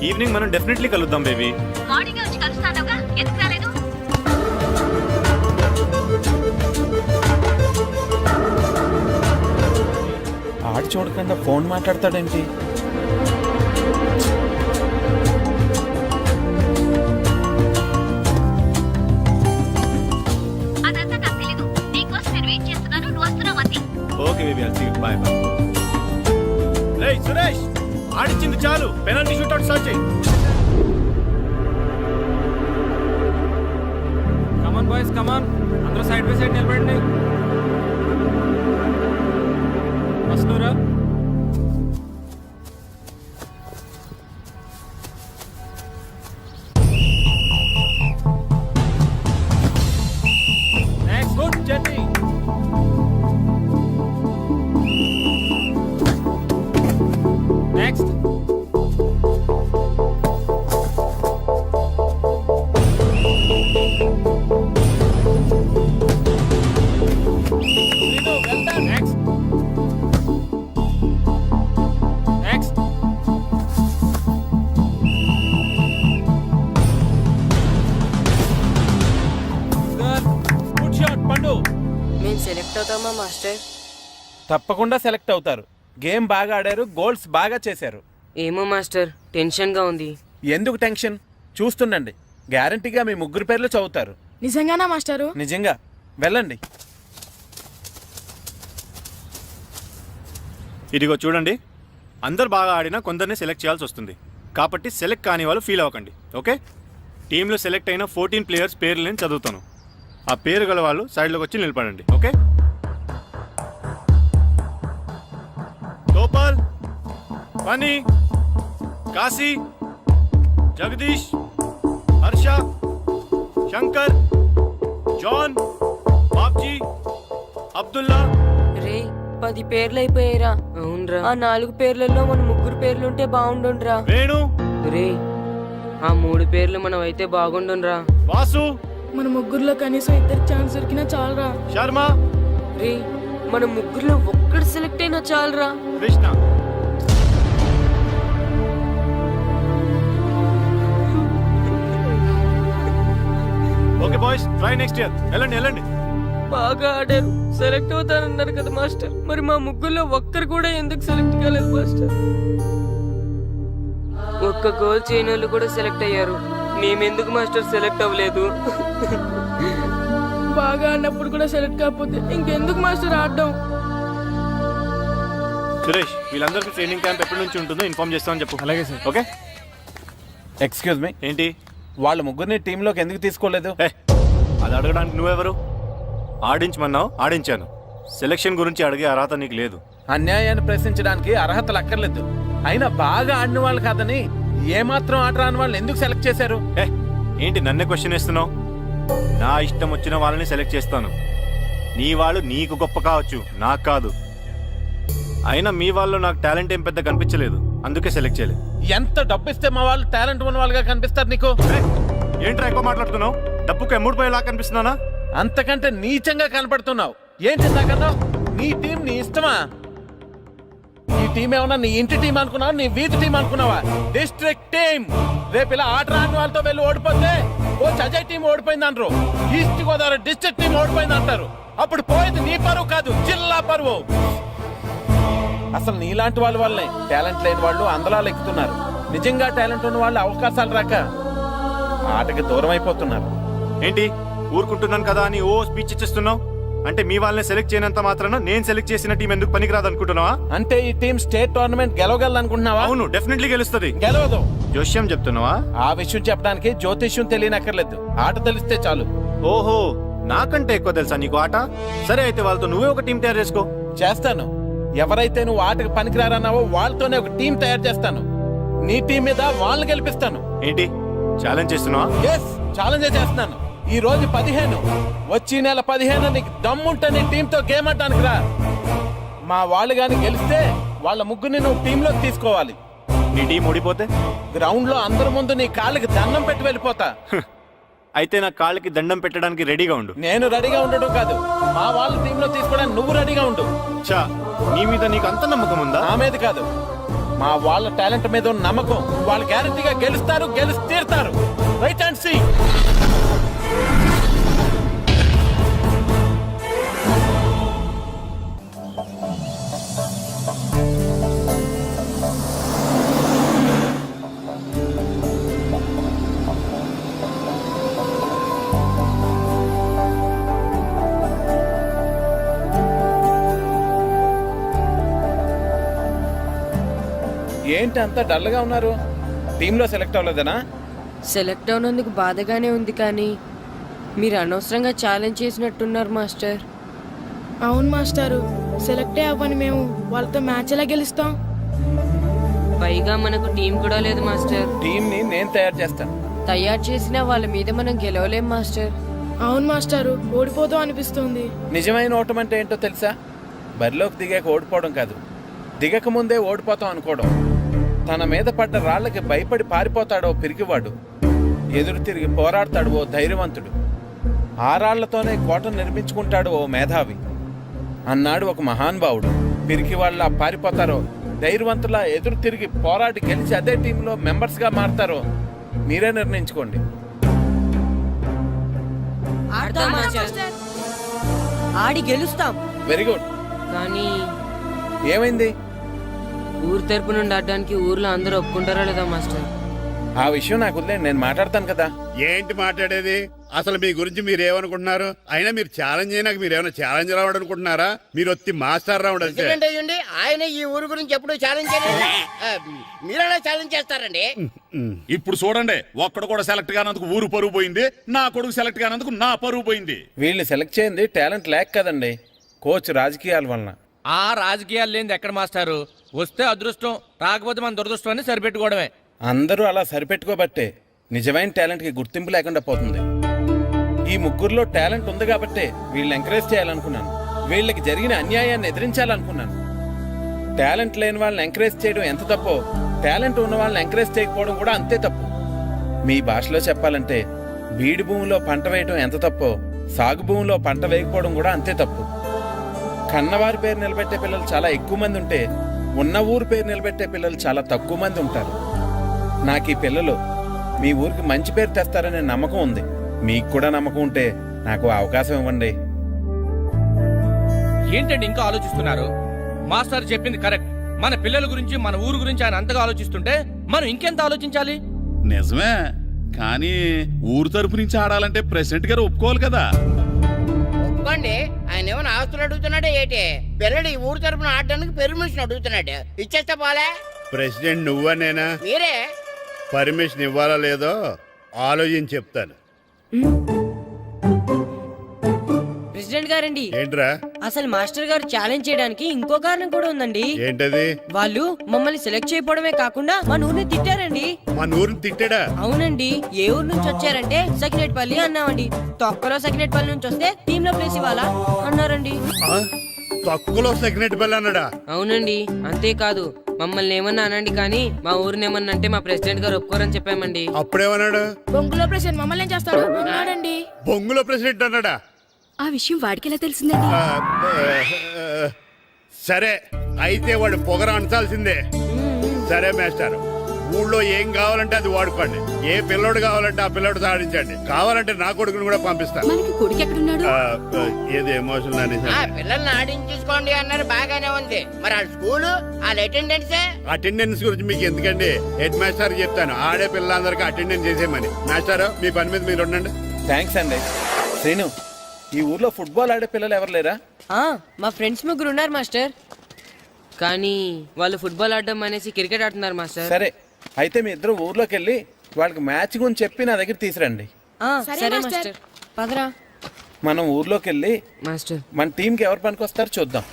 ఈవినింగ్ మనం డెఫినెట్లీ కలుద్దాం బేబీ. ఆడి చూడకుండా ఫోన్ మాట్లాడతాడేంటి? Okay baby, I'll see you. Bye bye. రేయ్ సురేష్, ఆడించింది చాలు, పెనాల్టీ షూట్అవుట్ స్టార్ట్ చేయి. కమాన్ బాయ్స్, కమాన్. అందరూ సైడ్ బై సైడ్ నిలబడండి. వస్తున్నారా? Next, good journey. Next. Well done. Next. Next. Good shot, Pandu. మేము సెలెక్ట్ అవుతామా మాస్టర్? తప్పకుండా సెలెక్ట్ అవుతారు. గేమ్ బాగా ఆడారు, గోల్స్ బాగా చేశారు. ఏమో మాస్టర్, టెన్షన్ గా ఉంది. ఎందుకు టెన్షన్? చూస్తుండండి, గ్యారంటీగా మీ 3 పేర్లు చదువుతారు. నిజంగానా మాస్టారు? నిజంగా. వెళ్ళండి. ఇదిగో చూడండి, అందరు బాగా ఆడినా కొందరిని సెలెక్ట్ చేయాల్సి వస్తుంది. కాబట్టి సెలెక్ట్ కాని వాళ్ళు ఫీల్ అవ్వకండి. ఓకే, టీంలో సెలెక్ట్ అయిన 14 ప్లేయర్స్ పేర్లు నేను చదువుతాను. ఆ పేరు గల వాళ్ళు సైడ్లోకి వచ్చి నిలబడండి. ఓకే? గోపాల్, ఫనీ, కాశీ, జగదీష్, హర్ష, శంకర్, జాన్, బాబ్జీ, అబ్దుల్లా. రే 10 పేర్లు అయిపోయారా? అవునరా. ఆ 4 పేర్లలో మన 3 పేర్లుంటే బాగుండుండ్రా. వేణు, రే ఆ 3 పేర్లు మనం అయితే బాగుండుండ్రా. వాసు, మన 3లో కనీసం 2 ఛాన్స్ దొరికినా చాలరా. శర్మ, రే మన 3లో ఒక్కడు సెలెక్ట్ అయినా చాలరా. Krishna. Okay boys, try next year. వెళ్ళండి. బాగా ఆడారు, సెలెక్ట్ అవుతారన్నారు కదా మాస్టర్. మరి మా 3లో ఒక్కరు కూడా ఎందుకు సెలెక్ట్ కాలేదు మాస్టర్? ఒక్క గోల్ చేయని వాళ్ళు కూడా సెలెక్ట్ అయ్యారు, మేమెందుకు మాస్టర్ సెలెక్ట్ అవ్వలేదు? బాగా ఆడినప్పుడు కూడా సెలెక్ట్ కాకపోతే ఇంకెందుకు మాస్టర్ ఆడడం? సురేష్, వీళ్ళందరికీ ట్రైనింగ్ క్యాంప్ ఎప్పటి నుంచి ఉంటుందో ఇన్ఫార్మ్ చేస్తామని చెప్పు. అలాగే సార్. ఓకే? ఎక్స్క్యూజ్ మీ, ఏంటి? వాళ్ళ ముగ్గురిని టీంలోకి ఎందుకు తీసుకోలేదు? అది అడగడానికి నువ్వెవరు? ఆడించమన్నావు, ఆడించాను. సెలక్షన్ గురించి అడిగే అర్హత నీకు లేదు. అన్యాయాన్ని ప్రశ్నించడానికి అర్హతలు అక్కర్లేదు. అయినా బాగా ఆడిన వాళ్ళు కాదని ఏమాత్రం ఆట రాని వాళ్ళని ఎందుకు సెలెక్ట్ చేశారు? ఏంటి నన్నే క్వశ్చన్ వేస్తున్నావు? నా ఇష్టం వచ్చిన వాళ్ళని సెలెక్ట్ చేస్తాను. నీ వాళ్ళు నీకు గొప్ప కావచ్చు, నాకు కాదు. అయినా మీ వాళ్ళు నాకు టాలెంట్ ఏం పెద్ద కనిపించలేదు, అందుకే సెలెక్ట్ చేయలేదు. ఎంత డబ్బు ఇస్తే మా వాళ్ళు టాలెంట్ ఉన్న వాళ్ళుగా కనిపిస్తారు నీకు? ఏంట్రా ఎక్కువ మాట్లాడుతున్నావు? డబ్బుకు ఎమ్ముడిపోయేలా కనిపిస్తున్నానా? అంతకంటే నీచంగా కనపడుతున్నావు. ఏం చేద్దాకన్నావు? నీ టీం నీ ఇష్టమా? ఈ టీం ఏమన్నా నీ ఇంటి టీం అనుకున్నావా, నీ వీధి టీం అనుకున్నావా? District team. రేపు ఇలా ఆట రాని వాళ్ళతో వెళ్ళి ఓడిపోతే కోచ్ అజయ్ టీం ఓడిపోయింది అంటారు, ఈస్ట్ గోదావరి డిస్ట్రిక్ట్ టీం ఓడిపోయింది అంటారు. అప్పుడు పోయేది నీ పరువు కాదు, జిల్లా పరువు. అసలు నీలాంటి వాళ్ళ వల్లే టాలెంట్ లేని వాళ్ళు అందలాలు ఎక్కుతున్నారు. నిజంగా టాలెంట్ ఉన్న వాళ్ళు అవకాశాలు రాక ఆటకి దూరం అయిపోతున్నారు. ఏంటి ఊరుకుంటున్నాను కదా అని ఓ స్పీచ్ ఇచ్చేస్తున్నావు? అంటే మీ వాళ్ళని సెలెక్ట్ చేయనంత మాత్రాన నేను సెలెక్ట్ చేసిన టీం ఎందుకు పనికిరాదు అనుకుంటున్నావా? అంటే ఈ టీం స్టేట్ టోర్నమెంట్ గెలవగలదు అనుకుంటున్నావా? అవును, డెఫినెట్లీ గెలుస్తుంది. గెలవదు. జోష్యం చెప్తున్నావా? ఆ విషయం చెప్పడానికి జ్యోతిష్యం తెలియనక్కర్లేదు, ఆట తెలిస్తే చాలు. ఓహో, నాకంటే ఎక్కువ తెలుసా నీకు ఆట? సరే అయితే వాళ్ళతో నువ్వే ఒక టీం తయారు చేసుకో. చేస్తాను. ఎవరైతే నువ్వు ఆటకు పనికిరారన్నావో వాళ్ళతోనే ఒక టీం తయారు చేస్తాను. నీ టీం మీద వాళ్ళని గెలిపిస్తాను. ఏంటి ఛాలెంజ్ చేస్తున్నావా? ఎస్, ఛాలెంజ్ చేస్తున్నాను. ఈ రోజు 15, వచ్చి నెల 15 నీకు దమ్ముంటే నీ టీంతో గేమ్ ఆడడానికి రా. మా వాళ్ళు గాని గెలిస్తే వాళ్ళ ముగ్గురిని నువ్వు టీంలోకి తీసుకోవాలి. నీ టీం ఓడిపోతే గ్రౌండ్ లో అందరి ముందు నీ కాళ్ళకి దండం పెట్టి వెళ్ళిపోతా. అయితే నా కాళ్ళకి దండం పెట్టడానికి రెడీగా ఉండు. నేను రెడీగా ఉండడం కాదు, మా వాళ్ళ టీంలో తీసుకోవడానికి నువ్వు రెడీగా ఉండు. చా, నీ మీద నీకు అంత నమ్మకం ఉందా? నా మీద కాదు, మా వాళ్ళ టాలెంట్ మీద ఉన్న నమ్మకం. వాళ్ళు గ్యారెంటీగా గెలుస్తారు, గెలిచి తీరుతారు. Right and see. ఏంటి అంత డల్గా ఉన్నారు? టీంలో సెలెక్ట్ అవ్వలేదనా? సెలెక్ట్ అవునందుకు బాధగానే ఉంది, కానీ మీరు అనవసరంగా ఛాలెంజ్ చేసినట్టున్నారు మాస్టర్. అవును మాస్టారు, సెలెక్టే అవ్వని మేము వాళ్ళతో మ్యాచ్ ఎలా గెలుస్తాం? పైగా మనకు టీం కూడా లేదు మాస్టర్. టీం ని నేను తయారు చేస్తాను. తయారు చేసిన వాళ్ళ మీద మనం గెలవలేం మాస్టర్. అవును మాస్టారు, ఓడిపోతాం అనిపిస్తుంది. నిజమైన ఓటం అంటే ఏంటో తెలుసా? బరిలోకి దిగాక ఓడిపోవడం కాదు, దిగక ముందే ఓడిపోతాం అనుకోవడం. తన మీద పడ్డ రాళ్లకి భయపడి పారిపోతాడో పిరికివాడు, ఎదురు తిరిగి పోరాడతాడు ఓ ధైర్యవంతుడు, ఆ రాళ్లతోనే కోటను నిర్మించుకుంటాడు ఓ మేధావి అన్నాడు ఒక మహానుభావుడు. పిరికి వాళ్ళ పారిపోతారో, ధైర్యవంతులా ఎదురు తిరిగి పోరాడి గెలిచి అదే టీంలో మెంబర్స్ గా మారతారో మీరే నిర్ణయించుకోండి. ఆడి గెలుస్తాం. Very good. కానీ ఏమైంది? ఊరు తరపు నుండి ఆడడానికి ఊర్లో అందరూ ఒప్పుకుంటారా లేదా మాస్టర్? ఆ విషయం నాకు వదిలేండి, నేను మాట్లాడతాను కదా. ఏంటి మాట్లాడేది? అసలు మీ గురించి మీరు ఏమనుకుంటున్నారు? అయినా మీరు ఛాలెంజ్ అయినాక మీరు ఏమైనా ఛాలెంజ్ రావడం అనుకుంటున్నారా? మీరు వచ్చి మాస్టర్ రావడం అంతే. ప్రెసిడెంట్ అయ్యండి, ఆయన ఈ ఊరు గురించి ఎప్పుడు ఛాలెంజ్ చేయలేదు. మీరెలా ఛాలెంజ్ చేస్తారండి? ఇప్పుడు చూడండి, ఒక్కడు కూడా సెలెక్ట్ కానందుకు ఊరు పరువు పోయింది, నా కొడుకు సెలెక్ట్ కానందుకు నా పరువు పోయింది. వీళ్ళని సెలెక్ట్ చేయండి టాలెంట్ లేక కదండి, కోచ్ రాజకీయాల వలన. ఆ రాజకీయాలు లేని ఎక్కడ మాస్టారు? వస్తే అదృష్టం, రాకపోతే మన దురదృష్టాన్ని సరిపెట్టుకోవడమే. అందరూ అలా సరిపెట్టుకోబట్టే నిజమైన టాలెంట్ కి గుర్తింపు లేకుండా పోతుంది. ఈ ముగ్గురులో టాలెంట్ ఉంది కాబట్టే వీళ్ళని ఎంకరేజ్ చేయాలనుకున్నాను, వీళ్ళకి జరిగిన అన్యాయాన్ని ఎదిరించాలనుకున్నాను. టాలెంట్ లేని వాళ్ళని ఎంకరేజ్ చేయడం ఎంత తప్పో, టాలెంట్ ఉన్న వాళ్ళని ఎంకరేజ్ చేయకపోవడం కూడా అంతే తప్పు. మీ భాషలో చెప్పాలంటే బీడు భూమిలో పంట వేయడం ఎంత తప్పో, సాగు భూమిలో పంట వేయకపోవడం కూడా అంతే తప్పు. కన్నవారి పేరు నిలబెట్టే పిల్లలు చాలా ఎక్కువ మంది ఉంటే, ఉన్న ఊరు పేరు నిలబెట్టే పిల్లలు చాలా తక్కువ మంది ఉంటారు. నాకు ఈ పిల్లలు మీ ఊరికి మంచి పేరు తెస్తారనే నమ్మకం ఉంది. మీకు కూడా నమ్మకం ఉంటే నాకు అవకాశం ఇవ్వండి. ఏంటండి ఇంకా ఆలోచిస్తున్నారు? మాస్టర్ చెప్పింది కరెక్ట్. మన పిల్లల గురించి, మన ఊరు గురించి ఆయన అంతగా ఆలోచిస్తుంటే మనం ఇంకెంత ఆలోచించాలి? నిజమే, కానీ ఊరు తరపు నుంచి ఆడాలంటే ప్రెసిడెంట్ గారు ఒప్పుకోవాలి కదా. ఒప్పుకోండి, ఆయన ఏమైనా ఆస్తులు అడుగుతున్నాడే ఏంటి? పిల్లడు ఈ ఊరు తరపున ఆడడానికి పెర్మిషన్ అడుగుతున్నాడు, ఇచ్చేస్తే పోలే. ప్రెసిడెంట్ నువ్వా నేనా? మీరే. పర్మిషన్ ఇవ్వాలా లేదో ఆలోచించి చెప్తాను. ప్రెసిడెంట్ గారండి, ఏంట్రా? అసలు మాస్టర్ గారు ఛాలెంజ్ చేయడానికి ఇంకో కారణం కూడా ఉందండి. ఏంటది? వాళ్ళు మమ్మల్ని సెలెక్ట్ చేయకపోవడమే కాకుండా మా ఊరిని తిట్టారండి. మన ఊరిని తిట్టాడా? అవునండి. ఏ ఊరు నుంచి వచ్చారంటే సకినేట్పల్లి అన్నామండి. తొక్కలో సకినేట్పల్లి నుంచి వస్తే టీమ్ లో ప్లేస్ ఇవ్వాలా అన్నారండి. తక్కువలో సెకండ్ బెల్ అన్నాడా? అవునండి. అంతేకాదు, మమ్మల్ని ఏమన్నా అనండి కానీ మా ఊరిని ఏమన్నా అంటే మా ప్రెసిడెంట్ గారు ఒప్పుకోరని చెప్పామండి. అప్పుడేమన్నాడు? బొంగులో ప్రెసిడెంట్ మమ్మల్ని ఏం చేస్తాడు అన్నాడండి. బొంగులో ప్రెసిడెంట్ అన్నాడా? ఆ విషయం వాడికి ఎలా తెలిసిందండి? సరే, అయితే వాడు పొగర అంచాల్సిందే. సరే మాస్టర్, ఊళ్ళో ఏం కావాలంటే అది వాడుకోండి. ఏ పిల్లోడు కావాలంటే ఆ పిల్లోడు సాధించండి. కావాలంటే నా కొడుకుని కూడా పంపిస్తాను. మనకి కొడుకు ఎక్కడున్నాడు? ఏది ఎమోషన్ అనేసి పిల్లల్ని ఆడించేసుకోండి అన్నారు, బాగానే ఉంది. మరి ఆ స్కూలు, వాళ్ళ అటెండెన్స్ గురించి మీకు ఎందుకండి? హెడ్ మాస్టర్ చెప్తాను, ఆడే పిల్లలందరికీ అటెండెన్స్ చేసేయమని. మాస్టర్, మీ పని మీద మీరు ఉండండి. థ్యాంక్స్ అండి. శ్రీను, ఈ ఊర్లో ఫుట్బాల్ ఆడే పిల్లలు ఎవరు లేరా? మా ఫ్రెండ్స్ ముగ్గురు ఉన్నారు మాస్టర్, కానీ వాళ్ళు ఫుట్బాల్ ఆడడం అనేసి క్రికెట్ ఆడుతున్నారు మాస్టర్. సరే, అయితే మీ ఇద్దరు ఊర్లోకి వెళ్ళి వాళ్ళకి మ్యాచ్ గురించి చెప్పి నా దగ్గర తీసురండి. సరే మాస్టర్, పదరా. మనం ఊర్లోకి వెళ్ళి మాస్టర్ మన టీంకి ఎవరు పనికొస్తారో చూద్దాం.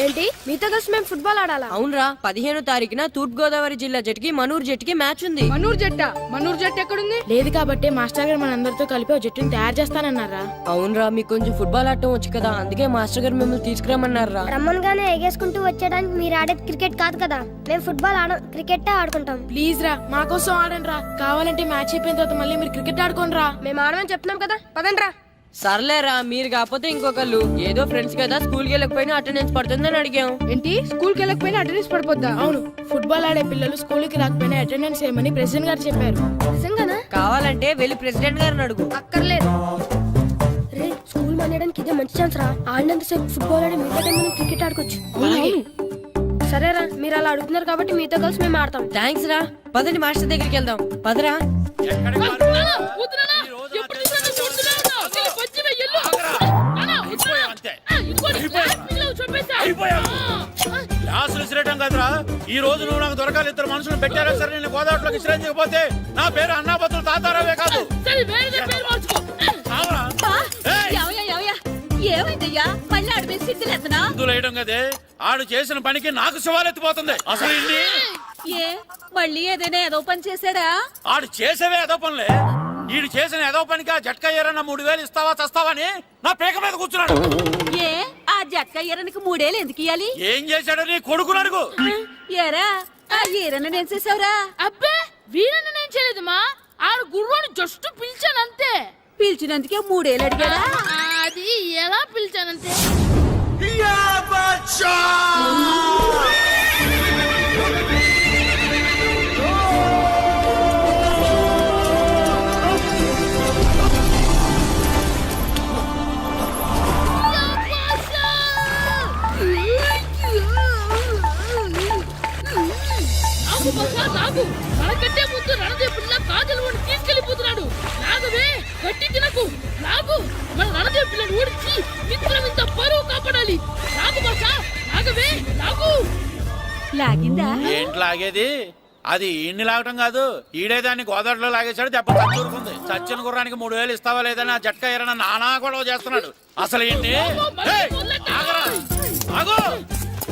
ఏంటి, మీతో కలిసి మేము ఫుట్బాల్ ఆడాలా? అవునరా, 15వ తారీఖున తూర్పు గోదావరి జిల్లా జట్టుకి మనూరు జట్టుకి మ్యాచ్ ఉంది. మనూరు జట్టు ఎక్కడుంది? లేదు కాబట్టి మాస్టర్ గారు మనందరితో కలిపి ఒక జట్టుని తయారు చేస్తానన్నారా? అవునరా, మీకు కొంచెం ఫుట్బాల్ ఆడటం వచ్చు కదా, అందుకే మాస్టర్ గారు మిమ్మల్ని తీసుకురామన్నారా. రమ్మన్గానే ఎగేసుకుంటూ వచ్చేయడానికి మీరు ఆడేది క్రికెట్ కాదు కదా. మేము ఫుట్బాల్ ఆడం, క్రికెట్ ఆడుకుంటాం. ప్లీజ్ రా, మా కోసం ఆడండి రా. కావాలంటే మ్యాచ్ అయిపోయిన తర్వాత మళ్ళీ మీరు క్రికెట్ ఆడుకోండి రా. మేము ఆడమని చెప్తున్నాం కదా, పదండి రా. సర్లేరా, మీరు కాకపోతే ఇంకొకళ్ళు. ఏదో ఫ్రెండ్స్ కదా, స్కూల్కి వెళ్ళకపోయినా అటెండెన్స్ పడుతుందని అడిగాం. ఏంటి, స్కూల్కి వెళ్ళకపోయినా అటెండెన్స్ పడిపోద్దా? అవును, ఫుట్బాల్ ఆడే పిల్లలు స్కూల్కి రాకపోయినా అటెండెన్స్ ఏమని ప్రెసిడెంట్ గారు చెప్పారు. నిజంగానా? కావాలంటే వెళ్ళి ప్రెసిడెంట్ గారిని అడుగు. అక్కర్లేదు. రే, స్కూల్ మానేయడానికి ఇదే మంచి ఛాన్స్ రా. ఆడినంతసేపు ఫుట్బాల్ ఆడి మిగతా టైం మనం క్రికెట్ ఆడుకోవచ్చు. సరేరా, మీరు అలా అడుగుతున్నారు కాబట్టి మీతో కలిసి మేము ఆడతాం. థ్యాంక్స్ రా. పదండి మాస్టర్ దగ్గరికి వెళ్దాం, పదరా. క్లాసులు విసిరేయటం కదరా. ఈ రోజు నువ్వు నాకు దొరకాలి. ఇద్దరు మనుషులు పెట్టారా సరే, నేను గోదావరిలోకి విసిరించకపోతే నా పేరు అన్నాపత్రులు తాతారావే కాదు. ఏమైందయ్యా, మళ్ళీ ఆడు మీద సిద్ధులు ఎత్తనా? సిద్ధులు వేయడం కదే, ఆడు చేసిన పనికి నాకు శివాలెత్తిపోతుంది. అసలు మళ్ళీ ఏదైనా ఏదో పని చేశాడా? ఆడు చేసేవే ఏదో పనులే. ఈడు చేసిన ఏదో పనికి ఆ జట్కా ఏరన్నా 3000 ఇస్తావా చస్తావని నా పేక మీద కూర్చున్నాడు. ఏ, ఆ జట్కా ఎరనికి 3 ఏళ్ళు ఎందుకు ఇయ్యాలి? ఏం చేశాడో నీ కొడుకుని అడుగు. ఏరా, ఆ ఈరన్న నేను చేసావురా? అబ్బే, వీరన్న నేను చేయలేదమ్మా. ఆడు గుర్రాన్ని జస్ట్ పిలిచానంతే. పిలిచినందుకే 3 ఏళ్ళు అడిగాడా? అది ఎలా పిలిచానంతే. మనకంటే ముందు రణదేవుడిలా కాజల్ వాడిని తీసుకెళ్లిపోతున్నాడు. నా ఆగవే గట్టి తినకు లాగు మన రణదేవ్ పిల్లని ఓడించి మిత్రం ఇంత పరువు కాపాడాలి లాగు మాస్టర్ ఆగవే లాగు లాగిందా ఏంటి లాగేది అది ఈయన్ని లాగటం కాదు ఈడే దాన్ని గోదావరిలో లాగేశాడు దెబ్బ చచ్చూరుకుంది చచ్చిన గుర్రానికి 3000 ఇస్తావా లేదని ఆ జట్కా ఎరన నానా గొడవ చేస్తున్నాడు అసలు ఏంటి ఏయ్, ఆగరా, ఆగు.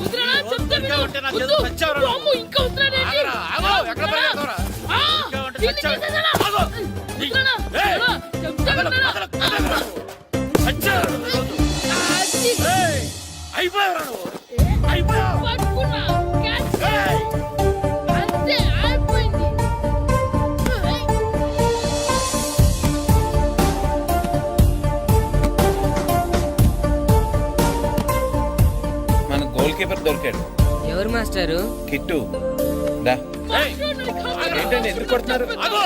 వదిలేనా చెప్తే ఇంకా విను. ఉంటే నా వద్దు. చేతులు చచ్చావురా నువ్వు. అమ్మో, ఇంకా వదిలేనేంటి? ఆగరా, ఆగు. ఎక్కడ పరిగెడతావురా? ఆ, ఇంకా ఉంటే దీన్ని చచ్చావు. చేసేసానా? ఆగు. వదిలేనా? ఏయ్. వదిలేనా? చెప్తే వినరా? చచ్చావు. అది. ఏయ్, అయిపోయావురా నువ్వు. అయిపోయావు. పట్టుకున్నా. క్యాచ్. ఏయ్. అంతే అయిపోయింది ఏయ్. మన గోల్ కీపర్ దొరికాడు ఎవరు మాస్టారు? కిట్టు దా. ఏయ్, ఏంటండి ఎందుకు కొడుతున్నారు? ఆగు.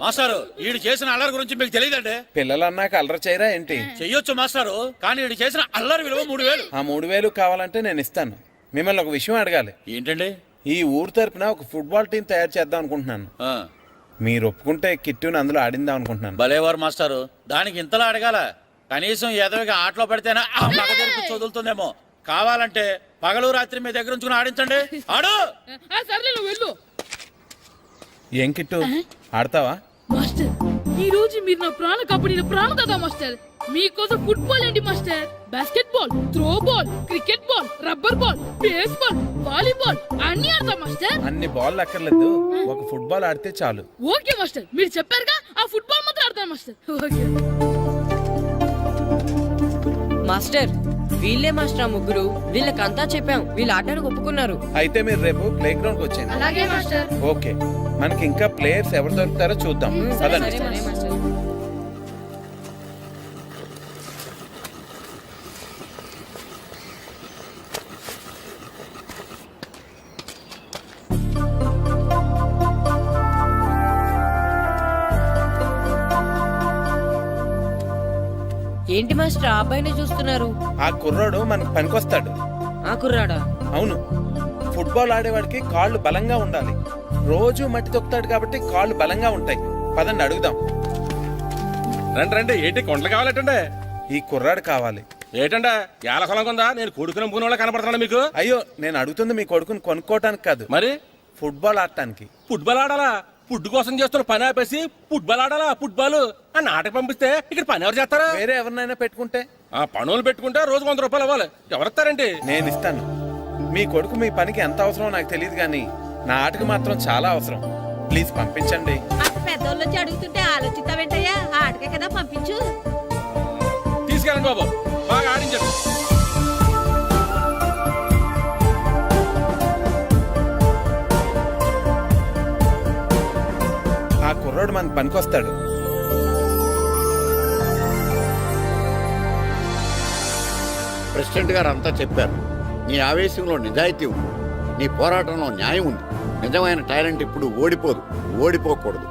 మాస్టారు ఈడు చేసిన అల్లరి గురించి మీకు తెలియదండి పిల్లలు అన్నాక అల్లరి చేయరా ఏంటి? చెయ్యొచ్చు మాస్టారు కానీ ఈడు చేసిన అల్లరి విలువ 3000. ఆ 3000 కావాలంటే నేను ఇస్తాను. మిమ్మల్ని ఒక విషయం అడగాలి. ఏంటండి ఈ ఊరు తరపున ఒక ఫుట్బాల్ టీం తయారు చేద్దాం అనుకుంటున్నాను. ఆ, మీరు ఒప్పుకుంటే కిట్టుని అందులో ఆడిందాం అనుకుంటున్నాను. భలేవారు మాస్టారు దానికి ఇంతలా అడగాల కనీసం ఏదోగా ఆటలో పడితేనే ఆ మగ తెరిపి చదువుతుందేమో కావాలంటే పగలు రాత్రి మీ దగ్గర ఉంచుకుని ఆడించండి ఆడు ఆ, సర్లే నువ్వు వెళ్ళు ఏం కిట్టు ఆడతావా? మాస్టర్ ఈ రోజు మీరు నా ప్రాణ కాపాడిన ప్రాణ కదా మాస్టర్ మీకోసం ఫుట్బాల్ ఏంటి master basket ball throw ball cricket ball rubber ball base ball volleyball అన్ని ఆడతా మాస్టర్ అన్ని బాల్ అక్కర్లేదు, ఒక ఫుట్బాల్ ఆడితే చాలు. ఓకే మాస్టర్ మీరు చెప్పారుగా ఆ ఫుట్బాల్ మాత్రం ఆడతాను మాస్టర్ ఓకే మాస్టర్ వీళ్ళే మాస్టర్ ఆ ముగ్గురు. వీళ్ళకంతా చెప్పాం, వీళ్ళు ఆడడానికి ఒప్పుకున్నారు. అయితే మీరు రేపు ప్లే గ్రౌండ్ కి వచ్చేయండి. అలాగే మాస్టర్ ఓకే, మనకి ఇంకా ప్లేయర్స్ ఎవరు దొరుకుతారో చూద్దాం. పదండి. సరే మాస్టర్. ఏంటి మాస్టర్ ఆ అబ్బాయిని చూస్తున్నారు? ఆ కుర్రాడు మనకు పనికొస్తాడు. ఆ కుర్రాడా? అవును, ఫుట్బాల్ ఆడేవాడికి కాళ్ళు బలంగా ఉండాలి. రోజు మట్టి తొక్కుతాడు కాబట్టి కాళ్ళు బలంగా ఉంటాయి. పదండి అడుగుదాం. రండి రండి, ఏంటి కొండలు కావాలటండి? ఈ కుర్రాడు కావాలి. ఏటండి ఏల కొలం కొందా? నేను కొడుకుని అమ్ముకునే వాళ్ళ కనపడుతున్నా మీకు? అయ్యో, నేను అడుగుతుంది మీ కొడుకుని కొనుక్కోవటానికి కాదు, మరి ఫుట్బాల్ ఆడటానికి. ఫుట్బాల్ ఆడాలా? ఫుడ్ కోసం చేస్తున్న పని ఆపేసి ఫుట్బాల్ ఆడాలా? ఫుట్బాల్ ఆ నాటకి పంపిస్తే ఇక్కడ పని ఎవరు చేస్తారా? వేరే ఎవరినైనా పెట్టుకుంటే? ఆ పనులు పెట్టుకుంటే రోజు 100 రూపాయలు అవ్వాలి. ఎవరిస్తారండి? నేను ఇస్తాను. మీ కొడుకు మీ పనికి ఎంత అవసరమో నాకు తెలియదు కానీ నా ఆటకు మాత్రం చాలా అవసరం. ప్లీజ్ పంపించండి. పెద్దోళ్ళు వచ్చి అడుగుతుంటే ఆలోచిస్తావేంటయ్యా ఆటకే కదా పంపించు తీసుకెళ్ళండి బాబు, బాగా ఆడించండి. ఆ కుర్రోడు మనకు పనికొస్తాడు. ప్రెసిడెంట్ గారు అంతా చెప్పారు నీ ఆవేశంలో నిజాయితీ ఉంది నీ పోరాటంలో న్యాయం ఉంది నిజమైన టాలెంట్ ఇప్పుడు ఓడిపోదు ఓడిపోకూడదు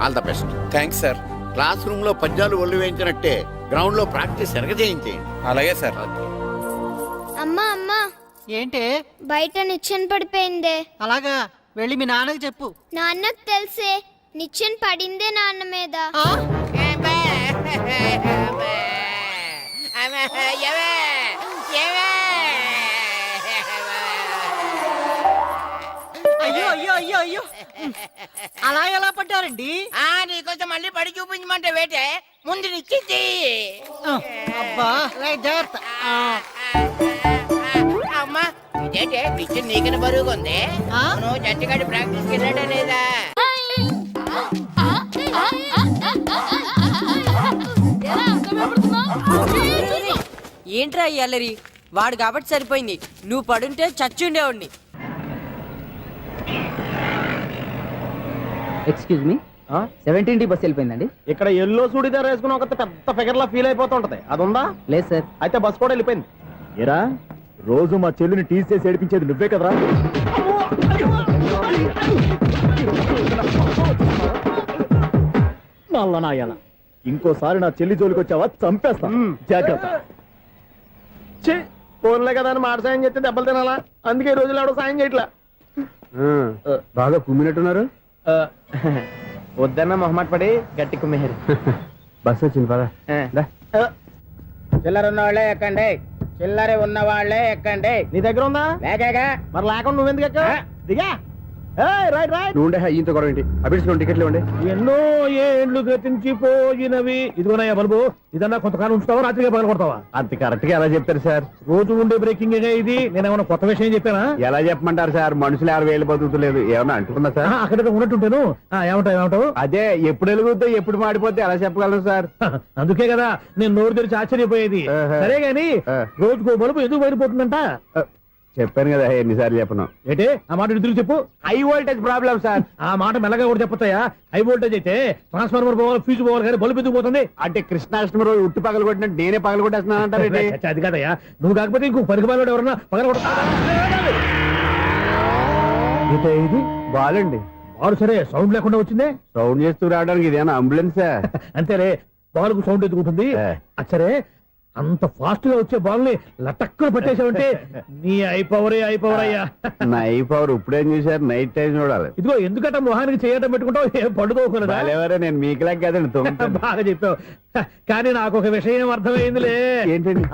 all the best thanks sir. Classroom లో పద్యాలు ఒళ్ళు వేయించినట్టే గ్రౌండ్ లో ప్రాక్టీస్ ఎరగజేయించేయండి అలాగే సార్. అమ్మా అమ్మా ఏంటే బయట నిచ్చెన పడిపోయిందే అలాగా వెళ్ళి మీ నాన్నకి చెప్పు. నాన్నకు తెలిసే నిచ్చెన పడిందే నాన్న మీద అయ్యో అయ్యో అయ్యో అయ్యో అలా ఎలా పడ్డారండి? నీకోసం మళ్ళీ పడి చూపించమంటే వేటే ముందు నిచ్చింది. అబ్బా జాగ్రత్త. అమ్మా ఇదేంటే నిచ్చిన నీకని బరువుగా ఉంది. నువ్వు జంటగాడి ప్రాక్టీస్కి వెళ్ళాడా లేదా? ఏంట్రా ఈ అల్లరి? వాడు కాబట్టి సరిపోయింది, నువ్వు పడుంటే చచ్చి ఉండేవాడిని. ఎక్స్క్యూజ్ మీ 17D బస్ వెళ్ళిపోయిందండి. ఇక్కడ ఎల్లో చూడిదార్ వేసుకుని ఒక పెద్ద ఫిగర్ లా ఫీల్ అయిపోతుంటది, అది ఉందా? లేదు సార్. అయితే బస్ కూడా వెళ్ళిపోయింది. ఏరా రోజు మా చెల్లిని టీస్ చేసి ఏడిపించేది నువ్వే కదరా? నల్ల నాయాల, ఇంకోసారి నా చెల్లి జోలికి వచ్చావా చంపేస్తా, జాగ్రత్త. ఫోన్లే కదా అని మాట సాయం చేస్తే దెబ్బలు తినాలా, అందుకే ఈ రోజులు ఎవడో సాయం చేయట్లా. బాగా కుమ్మినట్టున్నారు. వద్దన్న మొహమాట పడి గట్టి కుమ్మేరు. బస్సు వచ్చింది పదా. చిల్లర ఉన్న వాళ్ళే ఎక్కండి, చిల్లర ఉన్న వాళ్ళే ఎక్కండి. నీ దగ్గర ఉందా? లేకగా మరి లేకుండా నువ్వెందుకు ఎక్క? దిగా. Right right. నువ్వు ఉండే ఈయంతో గొడవ ఏంటి? అభిడిచిన టికెట్లు ఇవ్వండి. ఎన్నో ఏండ్లు గతించిపోయినవి. ఇదిగోనయ్యా బల్బు, ఇదన్నా కొంతకాలం ఉంచుతావా, రాత్రిగా పగల కొడతావా? అంత కరెక్ట్ గా ఎలా చెప్తారు సార్? రోజు ఉండే బ్రేకింగ్ ఇది. నేనేమన్నా కొత్త విషయం చెప్పానా? ఎలా చెప్పమంటారు సార్? మనుషులు ఎవరు వేలు బతుకుతలేదు, ఏమన్నా అంటున్నా సార్? అక్కడ ఉన్నట్టుంటాను. ఏమంటావు? అదే ఎప్పుడు వెలుగుతో ఎప్పుడు మాడిపోతే ఎలా చెప్పగలను సార్? అందుకే కదా నేను నోరు తెరిచి ఆశ్చర్యపోయేది. సరే గాని రోజుకో బలుపు ఎందుకు బయటపోతుందంట? చెప్పాను కదా ఎన్నిసార్లు చెప్పను. ఏంటే ఆ మాట ఇద్దరు చెప్పు. High voltage problem sir. ఆ మాట మెల్లగా కూడా చెప్పొచ్చాయా? హై వోల్టేజ్ అయితే ట్రాన్స్ఫార్మర్ పోవాలి, ఫ్యూజ్ పోవాలి, కానీ బల్బు ఎందుకు పోతుంది? అంటే కృష్ణాష్టమి రోజు ఉట్టి పగలు కొట్టినట్టు నేనే పగలు కొట్టేస్తున్నాను అంటారు. అది కాదయ్యా, నువ్వు కాకపోతే ఇంకో పనికి బాలు ఎవరన్నా పగల కొడతా. ఇది బాలండి. బాలు సరే సౌండ్ లేకుండా వచ్చిందే. సౌండ్ చేస్తూ రావడానికి ఇదేనా అంబులెన్సా? అంతేలే, బాలుకు సౌండ్ ఎదుగుతుంది. సరే అంత ఫాస్ట్ గా వచ్చే బాల్ ని లటక్కులు పట్టేసావంటే నీ ఐపవర్ అయ్యా. నై పవర్ ఇప్పుడేం చూసారు? నైట్ టైం చూడాలి. ఇదిగో ఎందుకంటే మొహానికి చేయటం పెట్టుకుంటావు, ఏం పండుకోకూడదా? ఎవరే నేను మీకులా కదండి. బాగా చెప్పావు. కానీ నాకు ఒక విషయం అర్థమైందిలే. ఏంటండి?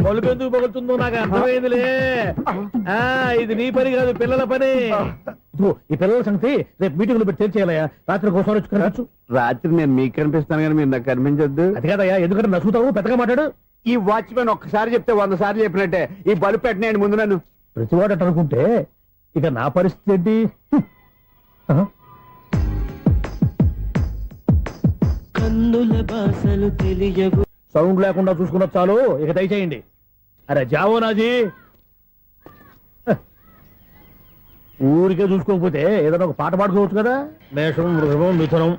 బలుపు ఎందుకు పగులుతుందో నాకు అర్థమైందిలే. ఇది నీ పని కాదు, పిల్లల పని. ఈ పిల్లల సంగతి రేపు మీటింగ్ లో పెట్టి తెలిసేయాలయ్యా. రాత్రి ఒకసారి వచ్చి కనవచ్చు. రాత్రి నేను మీకు కనిపిస్తాను కానీ మీరు నాకు కనిపించొద్దు. అది కాదయ్యా, ఎందుకంటే నచ్చుతావు, పెద్దగా మాట్లాడు. ఈ వాచ్మెన్ ఒక్కసారి చెప్తే 100 సార్లు చెప్పినట్టే. ఈ బల్బు పెట్టినాయండి ముందు నన్ను. ప్రతివాడట అనుకుంటే ఇక నా పరిస్థితి ఏంటి? సౌండ్ లేకుండా చూసుకున్న చాలు, ఇక దయచేయండి. అరే జావో నాజీ, ఊరికే చూసుకోకపోతే ఏదైనా ఒక పాట పాడుకోవచ్చు కదా. మేషం, వృషభం, మిథునం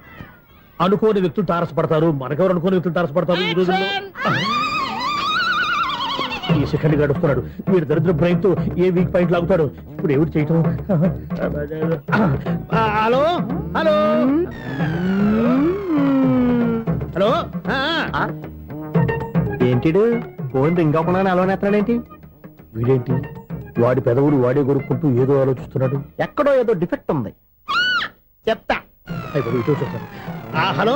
అనుకోని వ్యక్తులు తారసపడతారు. మనకెవరు అనుకోని వ్యక్తులు తారసపడతారు ఈ రోజుల్లో. ఈ సెకండ్ గడుపుతున్నాడు వీడు దరిద్ర బ్రెయిన్ తో. ఏ వీక్ పాయింట్ లాగుతాడు ఇప్పుడు? ఎవరు చేయటం? Hello hello hello. ఏంటిడు ఫోన్ రింగ్ అవ్వకుండా అలవనేస్తాడేంటి? వీడేంటి వాడి పెదవులు వాడే కొరుక్కుంటూ ఏదో ఆలోచిస్తున్నాడు. ఎక్కడో ఏదో డిఫెక్ట్ ఉంది, చెప్తా. హలో,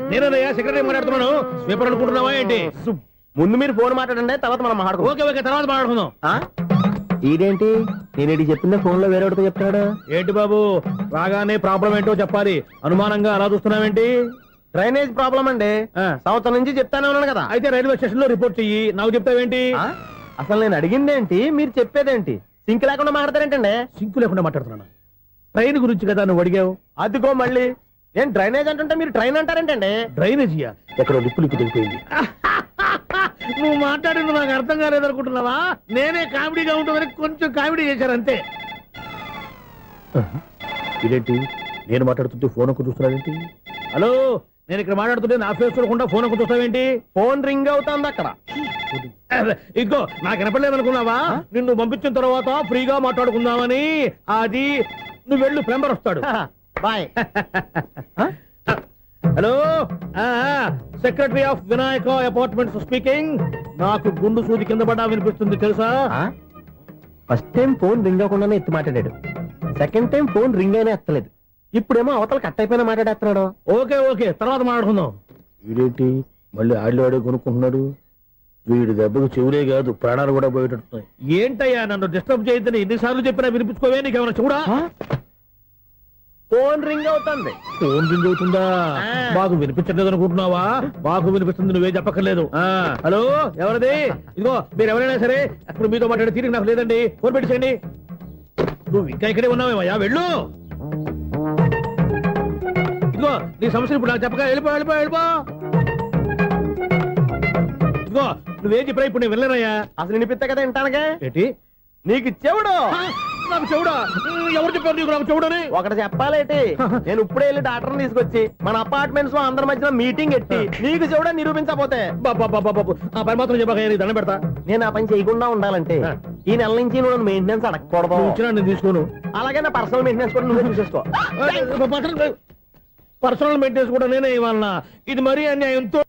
నేనయ్యా సెక్రటరీ మాట్లాడుతున్నాను. స్వీపర్ అనుకుంటున్నావా ఏంటి? ముందు మీరు ఫోన్ మాట్లాడండి, తర్వాత మనం మాట్లాడుకో. ఓకే ఓకే, తర్వాత మాట్లాడుకుందాం. ఇదేంటి నేను చెప్పిందే ఫోన్ లో వేరే ఒకటి చెప్తాడు. ఏంటి బాబు, రాగానే ప్రాబ్లం ఏంటో చెప్పాలి. అనుమానంగా అలా చూస్తున్నావేంటి? డ్రైనేజ్ ప్రాబ్లం అండి. సంవత్సరం నుంచి చెప్తానే ఉన్నాను కదా. అయితే రైల్వే స్టేషన్ లో రిపోర్ట్ చెయ్యి. నాకు చెప్తావేంటి? అసలు నేను అడిగిందేంటి, మీరు చెప్పేదేంటి? సింక్ లేకుండా మాట్లాడతారేంటండి? సింక్ లేకుండా మాట్లాడుతున్నాను. ట్రైన్ గురించి కదా నువ్వు అడిగావు. అదిగో మళ్ళీ నేను డ్రైనేజ్ అంటుంటే మీరు ట్రైన్ అంటారేంటండి? డ్రైనేజీయా? ఎక్కడో లిప్పు తెలిపోయింది. నువ్వు మాట్లాడింది నాకు అర్థం కాలేదనుకుంటున్నావా? నేనే కామెడీగా ఉంటుందని కొంచెం కామెడీ చేశారు అంతే. ఇదేంటి నేను మాట్లాడుతుంటే ఫోన్ ఒక్క చూస్తున్నావేంటి? హలో, నేను ఇక్కడ మాట్లాడుతుంటే నా ఫేస్ చూడకుండా ఫోన్ ఒక్క చూస్తావేంటి? ఫోన్ రింగ్ అవుతుంది అక్కడ. ఇంకో నాకు వినపడలేదు అనుకున్నావా? నిన్ను పంపించిన తర్వాత ఫ్రీగా మాట్లాడుకుందామని. అది నువ్వు వెళ్ళు, ప్లంబర్ వస్తాడు. Bye. Hello, secretary of Vinayaka apartments speaking. నాకు గుండు సూది కింద పడ్డా వినిపిస్తుంది తెలుసా? ఫస్ట్ టైం ఫోన్ రింగ్ అవ్వకుండానే ఎత్తి మాట్లాడాడు. సెకండ్ టైం ఫోన్ రింగ్ అయినా ఎత్తలేదు. ఇప్పుడేమో అవతల కట్ అయిపోయినా మాట్లాడేస్తున్నాడు. ఓకే ఓకే, తర్వాత మాట్లాడుకుందాం. వీడేంటి మళ్ళీ ఆడిలో కొనుక్కుంటున్నాడు? వీడి దెబ్బకు చెవులే కాదు ప్రాణాలు కూడా పోయేటట్టున్నాయి. ఏంటయ్యా నన్ను డిస్టర్బ్ చేయొద్దని ఎన్నిసార్లు చెప్పినా వినిపించుకోవే? నీకేమైనా చూడా? ఫోన్ రింగ్ అవుతుంది. ఫోన్ రింగ్ అవుతుందా? మాకు వినిపించలేదు అనుకుంటున్నావా? మాకు వినిపిస్తుంది, నువ్వే చెప్పక్కర్లేదు. హలో, ఎవరిది? ఇదిగో మీరు ఎవరైనా సరే అప్పుడు మీతో మాట్లాడే తీరిక నాకు లేదండి. ఫోన్ పెట్టేసేయండి. నువ్వు ఇంకా ఇక్కడే ఉన్నావేమయ్యా, వెళ్ళు. ఇదిగో నీ సమస్యలు ఇప్పుడు నాకు చెప్పగా వెళ్ళిపో వెళ్ళిపో వెళ్ళిపో. ఇదిగో నువ్వేం చెప్పరా ఇప్పుడు నేను వెళ్ళానయ్యా. అసలు వినిపిస్తా కదా వింటానగా. ఏంటి నీకు చెవుడు? నాకు చెవుడా? ఎవరు చెప్పారు నీకు నాకు చెవుడని? ఒకటి చెప్పాలేటి, నేను ఇప్పుడే వెళ్ళి డాక్టర్ని తీసుకొచ్చి మన అపార్ట్మెంట్స్ లో అందరి మధ్యన మీటింగ్ ఎట్టి నీకు చెవుడా నిరూపించకపోతే బాబు ఆ పని మాత్రం చెప్పక దండం పెడతా. నేను ఆ పని చేయకుండా ఉండాలంటే ఈ నెల నుంచి నువ్వు మెయింటెనెన్స్ అడగకూడదు. నేను తీసుకోను. అలాగే నా పర్సనల్ మెయింటెనెన్స్ కూడా నువ్వే చూసేసుకో. పర్సనల్ మెయింటెనెన్స్ కూడా నేనే ఇవ్వాలన్నా? ఇది మరీ అన్యాయంతో